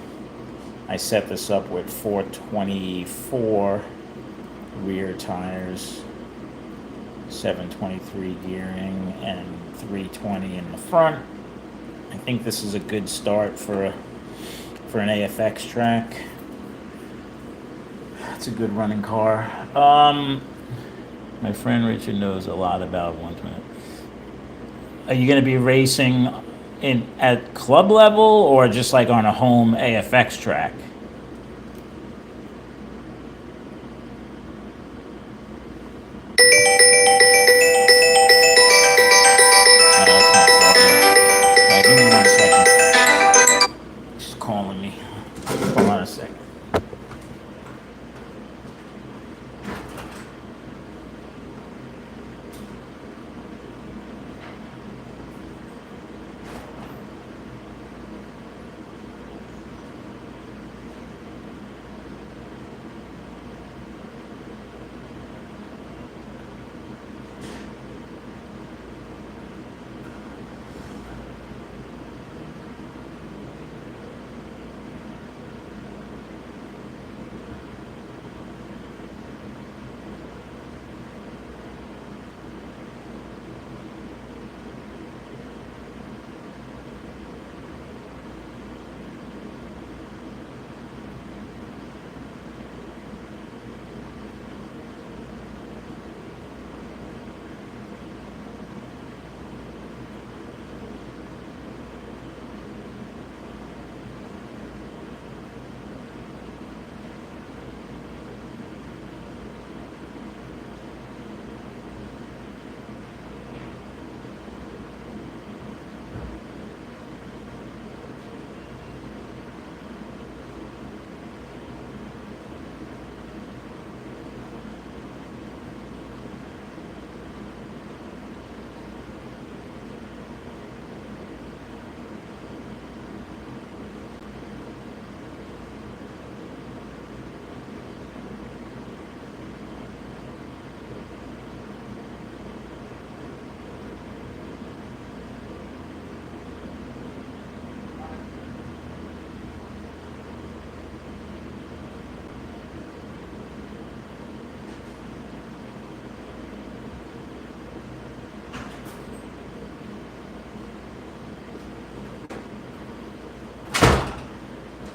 I set this up with 424 rear tires, 723 gearing, and 320 in the front. I think this is a good start for an AFX track. It's a good running car. My friend Richard knows a lot about 120. Are you going to be racing at club level or just like on a home AFX track? That's my father. Give me 1 second. She's calling me. Hold on a second.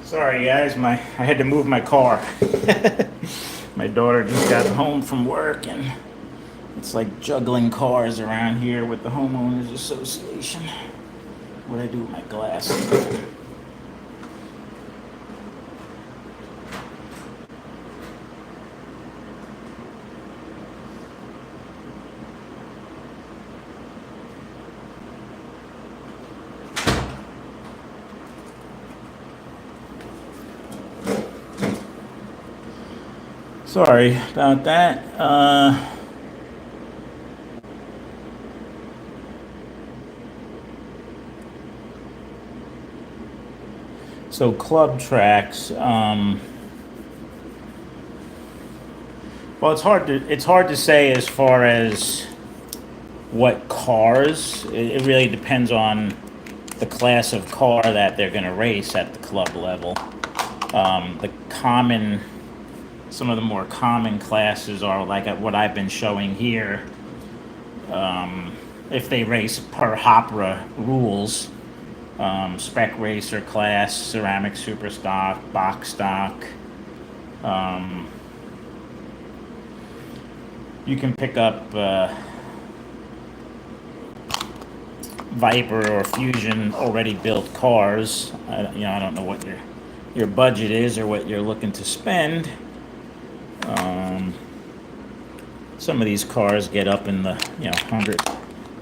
Sorry guys, I had to move my car. My daughter just got home from work and it's like juggling cars around here with the homeowners association. What do I do with my glasses? Sorry about that. So club tracks. Well, it's hard to say as far as what cars. It really depends on the class of car that they're going to race at the club level. Some of the more common classes are like what I've been showing here. If they race per Hopra rules, spec racer class, ceramic super stock, box stock. You can pick up Viper or Fusion already built cars. I don't know what your budget is or what you're looking to spend. Some of these cars get up in the 100.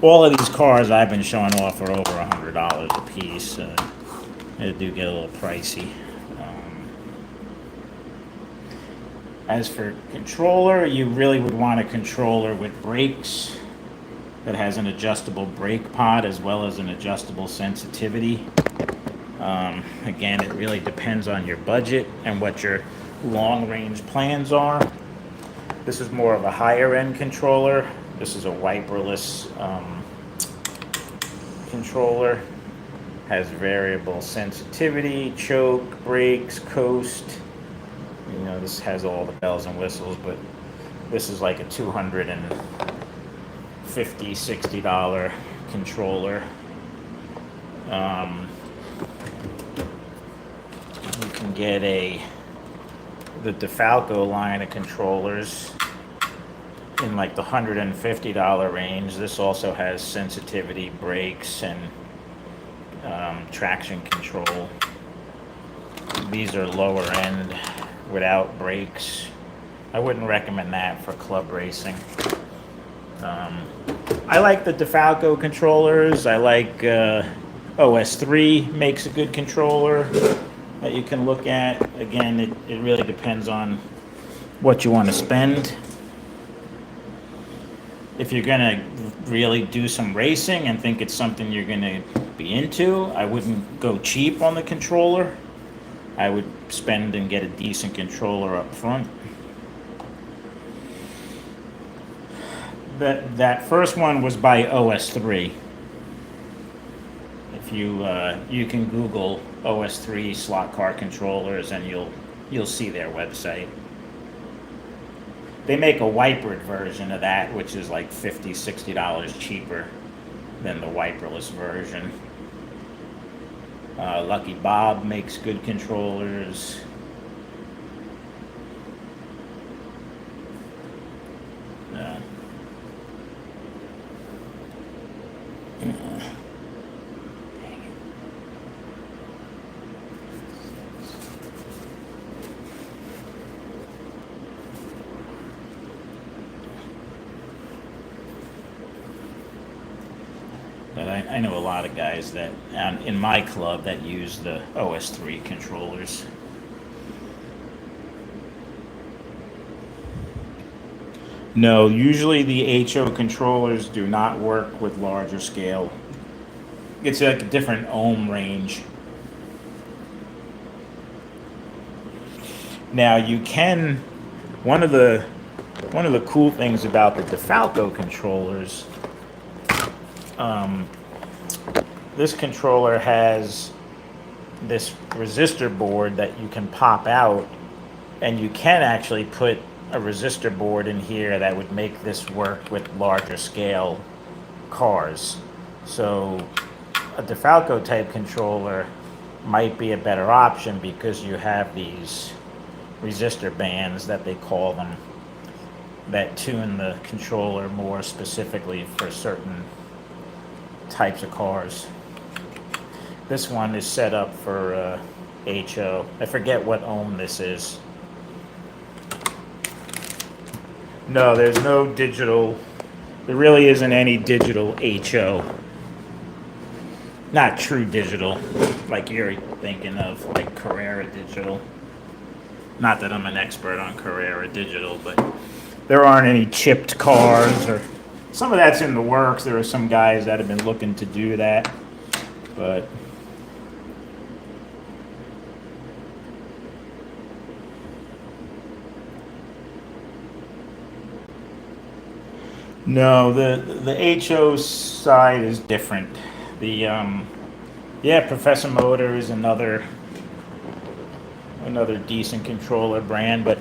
All of these cars I've been showing off are over $100 a piece. They do get a little pricey. As for controller, you really would want a controller with brakes that has an adjustable brake pod as well as an adjustable sensitivity. Again, it really depends on your budget and what your long-range plans are. This is more of a higher-end controller. This is a wiperless controller. has variable sensitivity, choke, brakes, coast. You know, this has all the bells and whistles, but this is like a $250–$60 controller. You can get the DeFalco line of controllers in like the $150 range. This also has sensitivity, brakes, and traction control. These are lower end without brakes. I wouldn't recommend that for club racing. I like the DeFalco controllers. I like OS3 makes a good controller that you can look at. Again, it really depends on what you want to spend. If you're gonna really do some racing and think it's something you're gonna be into, I wouldn't go cheap on the controller. I would spend and get a decent controller up front. That first one was by OS3. If you can Google OS3 slot car controllers and you'll see their website. They make a wipered version of that, which is like $50–$60 cheaper than the wiperless version. Lucky Bob makes good controllers. But I know a lot of guys that in my club that use the OS3 controllers. No, usually the HO controllers do not work with larger scale. It's like a different ohm range. Now you can, one of the cool things about the DeFalco controllers, this controller has this resistor board that you can pop out, and you can actually put a resistor board in here that would make this work with larger scale cars. So a DeFalco type controller might be a better option because you have these resistor bands that they call them that tune the controller more specifically for certain types of cars. This one is set up for HO. I forget what ohm this is. No, there's no digital. There really isn't any digital HO. Not true digital, like you're thinking of, like Carrera Digital. Not that I'm an expert on Carrera Digital, but there aren't any chipped cars, or some of that's in the works. There are some guys that have been looking to do that, but no, the HO side is different. The Professor Motor is another decent controller brand, but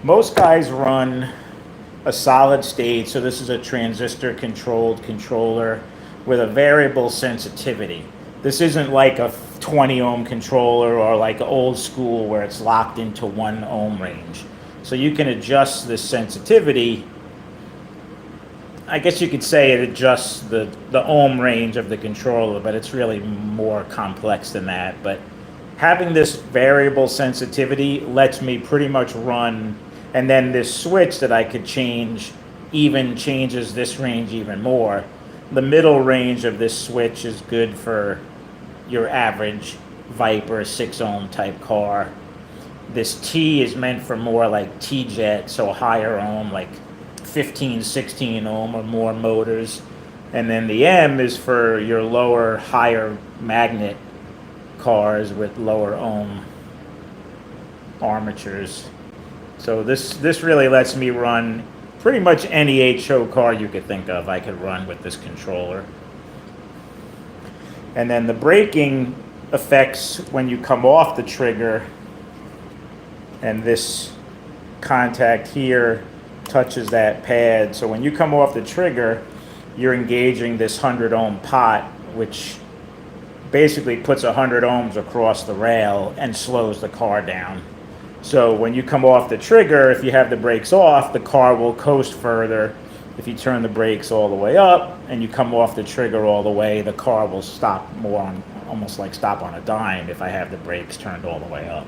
most guys run a solid state, so this is a transistor controlled controller with a variable sensitivity. This isn't like a 20 ohm controller or like old school where it's locked into 1 ohm range. So you can adjust the sensitivity. I guess you could say it adjusts the ohm range of the controller, but it's really more complex than that. But having this variable sensitivity lets me pretty much run, and then this switch that I could change even changes this range even more. The middle range of this switch is good for your average Viper 6 ohm type car. This T is meant for more like T-Jet, so higher ohm, like 15, 16 ohm or more motors. And then the M is for your lower, higher magnet cars with lower ohm armatures. So this really lets me run pretty much any HO car you could think of. I could run with this controller. And then the braking affects when you come off the trigger, and this contact here touches that pad. So when you come off the trigger, you're engaging this 100 ohm pot, which basically puts 100 ohms across the rail and slows the car down. So when you come off the trigger, if you have the brakes off, the car will coast further. If you turn the brakes all the way up and you come off the trigger all the way, the car will stop more on, almost like stop on a dime if I have the brakes turned all the way up.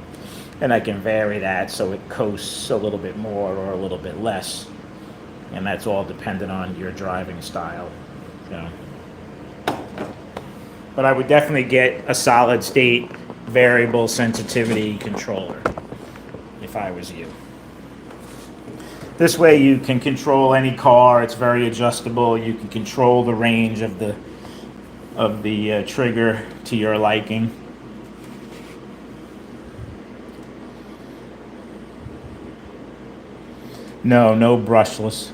And I can vary that so it coasts a little bit more or a little bit less. And that's all dependent on your driving style. So. But I would definitely get a solid state variable sensitivity controller if I was you. This way you can control any car. It's very adjustable. You can control the range of the trigger to your liking. No brushless.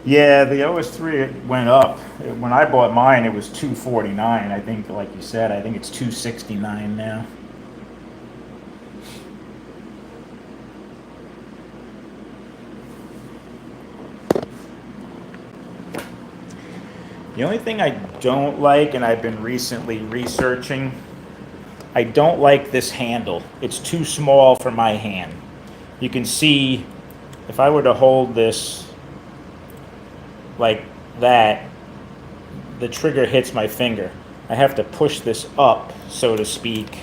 Yeah, the OS3 went up. When I bought mine, it was $249. I think, like you said, I think it's $269 now. The only thing I don't like, and I've been recently researching, I don't like this handle. It's too small for my hand. You can see, if I were to hold this like that, the trigger hits my finger. I have to push this up, so to speak.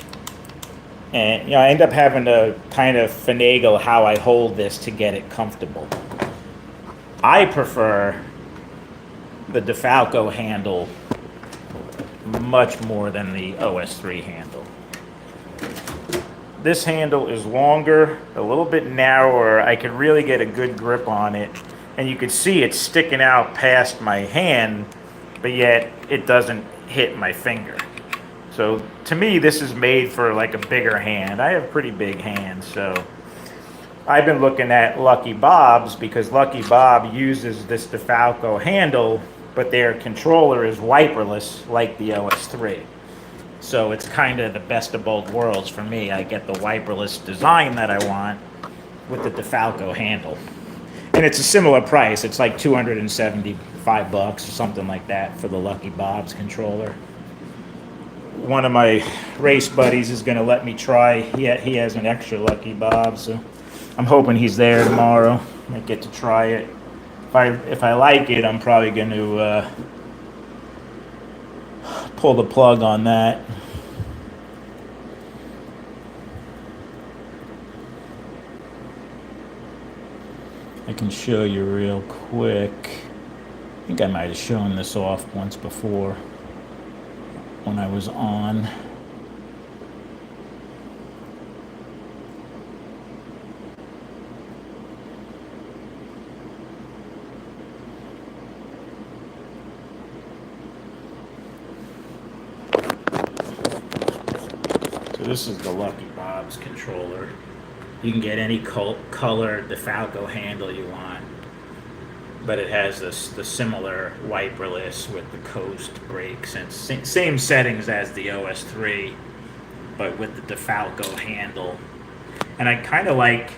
And I end up having to kind of finagle how I hold this to get it comfortable. I prefer the DeFalco handle much more than the OS3 handle. This handle is longer, a little bit narrower. I can really get a good grip on it. And you can see it's sticking out past my hand, but yet it doesn't hit my finger. So to me, this is made for like a bigger hand. I have pretty big hands, so I've been looking at Lucky Bob's because Lucky Bob uses this DeFalco handle, but their controller is wiperless like the OS3. So it's kind of the best of both worlds for me. I get the wiperless design that I want with the DeFalco handle. And it's a similar price. It's like $275 or something like that for the Lucky Bob's controller. One of my race buddies is going to let me try. He has an extra Lucky Bob, so I'm hoping he's there tomorrow. I get to try it. If I like it, I'm probably going to pull the plug on that. I can show you real quick. I think I might have shown this off once before when I was on. So this is the Lucky Bob's controller. You can get any color DeFalco handle you want, but it has the similar wiperless with the coast brakes and same settings as the OS3, but with the DeFalco handle. And I kind of like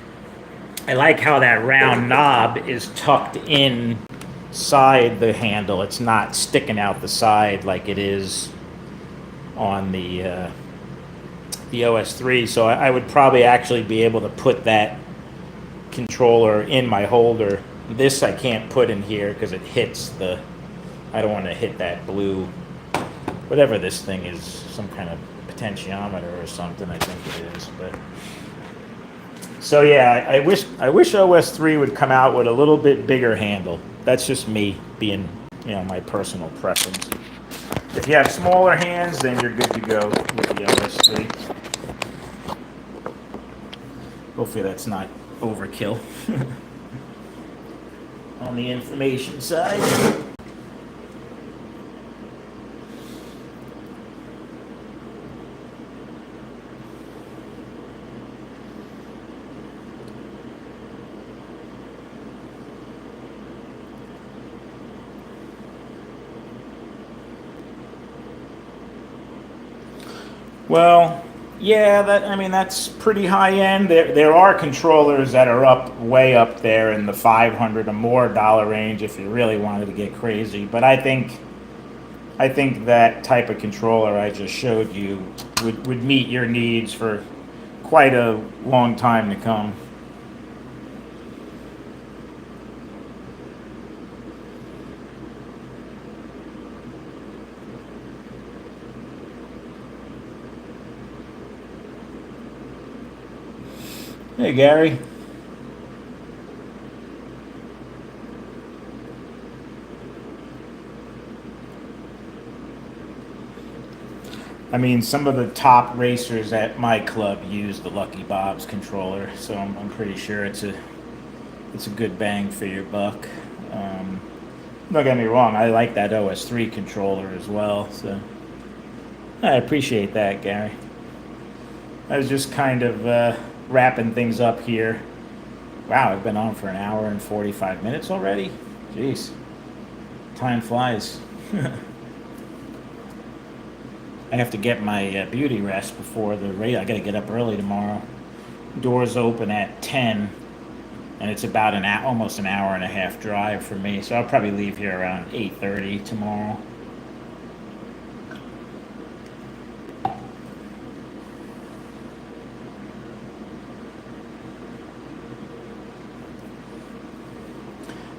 how that round knob is tucked inside the handle. It's not sticking out the side like it is on the OS3, so I would probably actually be able to put that controller in my holder. This I can't put in here because it hits I don't want to hit that blue, whatever this thing is, some kind of potentiometer or something, I think it is. But so yeah, I wish OS3 would come out with a little bit bigger handle. That's just me being, my personal preference. If you have smaller hands, then you're good to go with the OS3. Hopefully that's not overkill on the information side. Well, yeah, that's pretty high end. There are controllers that are up way up there in the 500 or more dollar range if you really wanted to get crazy. But I think that type of controller I just showed you would meet your needs for quite a long time to come. Hey, Gary. I mean, some of the top racers at my club use the Lucky Bob's controller, so I'm pretty sure it's a good bang for your buck. Um, don't get me wrong, I like that OS3 controller as well, so I appreciate that, Gary. I was just kind of wrapping things up here. Wow, I've been on for an hour and 45 minutes already? Jeez, time flies. I have to get my beauty rest before the race. I got to get up early tomorrow. Doors open at 10, and it's about almost an hour and a half drive for me. So I'll probably leave here around 8:30 tomorrow.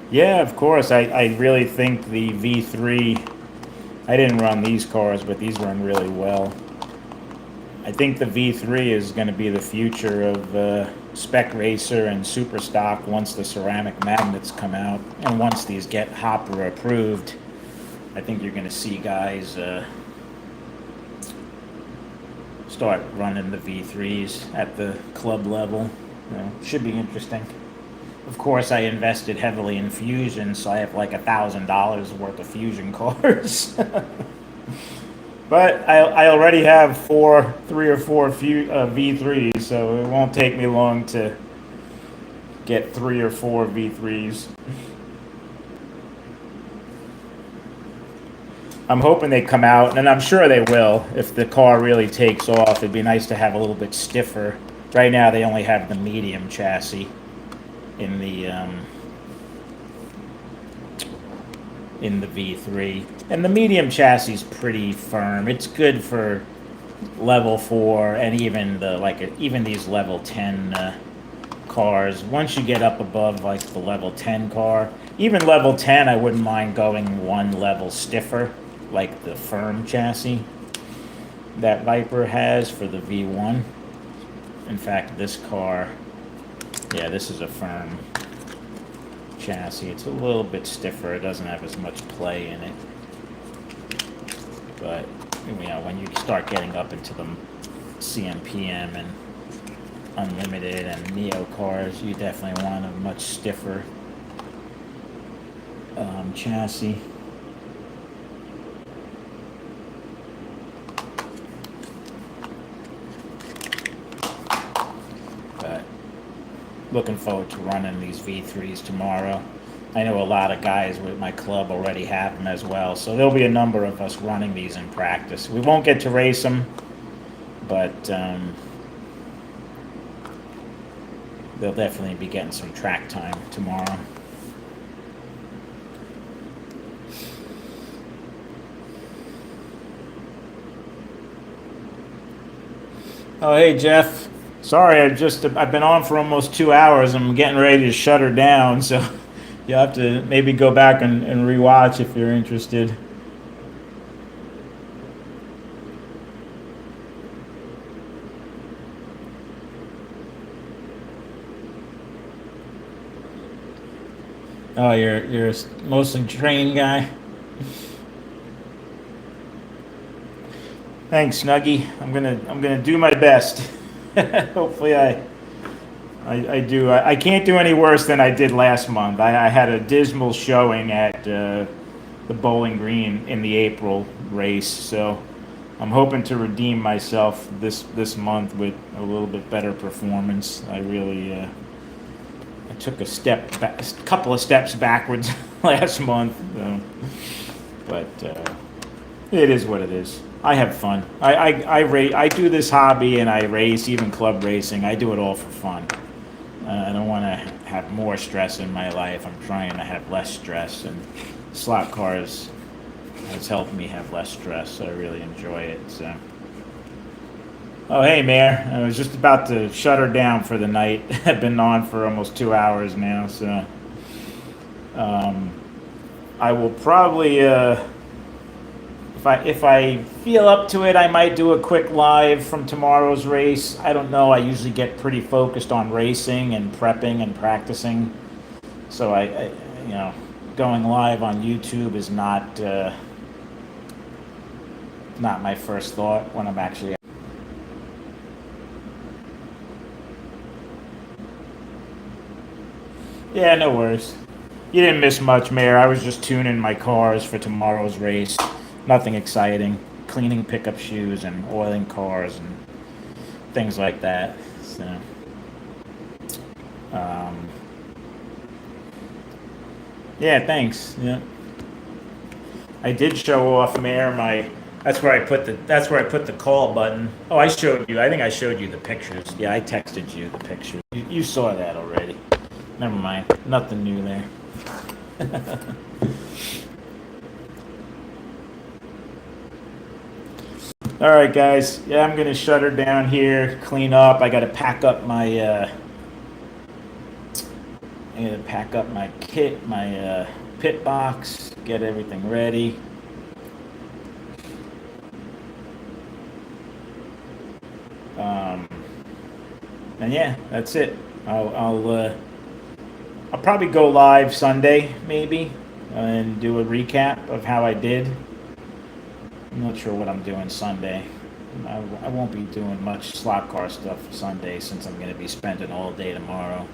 Yeah, of course. I really think the V3. I didn't run these cars, but these run really well. I think the V3 is going to be the future of Spec Racer and Super Stock once the ceramic magnets come out. And once these get Hopper approved, I think you're going to see guys start running the V3s at the club level. Should be interesting. Of course, I invested heavily in Fusion, so I have like $1,000 worth of Fusion cars. But I already have three or four V3s, so it won't take me long to get 3 or 4 V3s. I'm hoping they come out, and I'm sure they will. If the car really takes off, it'd be nice to have a little bit stiffer. Right now, they only have the medium chassis in the V3, and the medium chassis is pretty firm. It's good for level 4 and even these level 10 cars. Once you get up above like the level 10 car, even level 10, I wouldn't mind going one level stiffer, like the firm chassis that Viper has for the V1. In fact, this car, yeah, this is a firm chassis. It's a little bit stiffer. It doesn't have as much play in it. But when you start getting up into the CMPM and Unlimited and Neo cars, you definitely want a much stiffer chassis. But looking forward to running these V3s tomorrow. I know a lot of guys with my club already have them as well, so there'll be a number of us running these in practice. We won't get to race them, but they'll definitely be getting some track time tomorrow. Oh, hey, Jeff. Sorry, I've been on for almost 2 hours. I'm getting ready to shut her down, so you'll have to maybe go back and rewatch if you're interested. Oh, you're a mostly trained guy. Thanks, Snuggie. I'm gonna do my best. Hopefully, I do. I can't do any worse than I did last month. I had a dismal showing at the Bowling Green in the April race, so I'm hoping to redeem myself this month with a little bit better performance. I really I took a couple of steps backwards last month, but It is what it is. I have fun. I do this hobby and I race, even club racing. I do it all for fun. I don't want to have more stress in my life. I'm trying to have less stress, and slot cars has helped me have less stress. I really enjoy it. So. Oh, hey, Mayor. I was just about to shut her down for the night. I've been on for almost 2 hours now, so I will probably, if I feel up to it, I might do a quick live from tomorrow's race. I don't know. I usually get pretty focused on racing and prepping and practicing, so going live on YouTube is not my first thought when I'm actually. Yeah, no worries. You didn't miss much, Mayor. I was just tuning my cars for tomorrow's race. Nothing exciting. Cleaning pickup shoes and oiling cars and things like that. So, yeah, thanks. Yeah, I did show off, Mayor. That's where I put the call button. Oh, I showed you. I think I showed you the pictures. Yeah, I texted you the pictures. You saw that already. Never mind. Nothing new there. All right, guys. Yeah, I'm gonna shut her down here. Clean up. I gotta pack up my. I gotta pack up my kit, my pit box. Get everything ready. And yeah, that's it. I'll probably go live Sunday, maybe, and do a recap of how I did. I'm not sure what I'm doing Sunday. I won't be doing much slot car stuff Sunday since I'm going to be spending all day tomorrow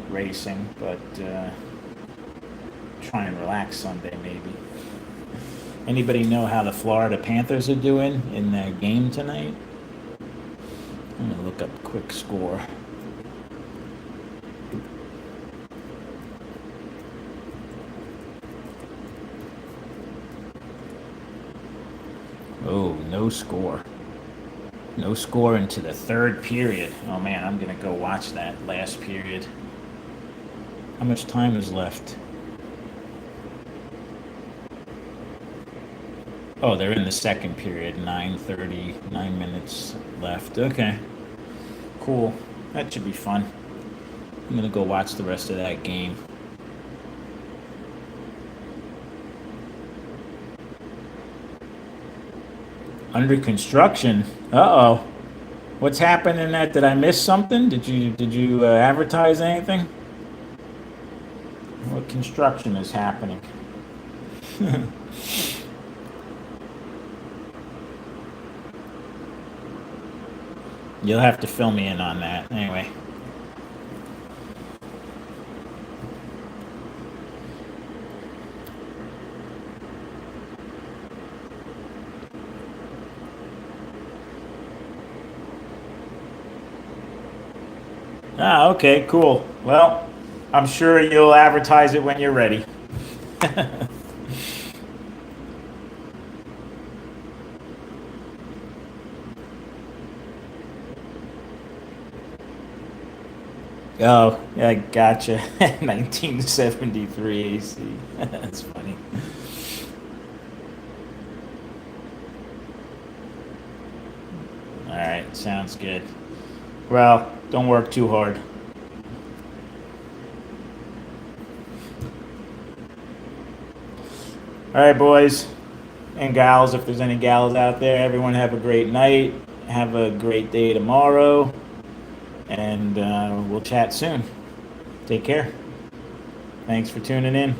racing, but try and relax Sunday, maybe. Anybody know how the Florida Panthers are doing in their game tonight? I'm going to look up a quick score. Oh, no score. No score into the third period. Oh man, I'm gonna go watch that last period. How much time is left? Oh, they're in the second period. 9:30, 9 minutes left. Okay, cool. That should be fun. I'm gonna go watch the rest of that game. Under construction. Uh-oh. What's happening that? Did I miss something? Did you advertise anything? What construction is happening? You'll have to fill me in on that. Anyway. Ah, okay, cool. Well, I'm sure you'll advertise it when you're ready. Oh, yeah, gotcha. 1973 AC. That's funny. All right, sounds good. Well, don't work too hard. All right, boys and gals, if there's any gals out there, everyone have a great night. Have a great day tomorrow. And we'll chat soon. Take care. Thanks for tuning in.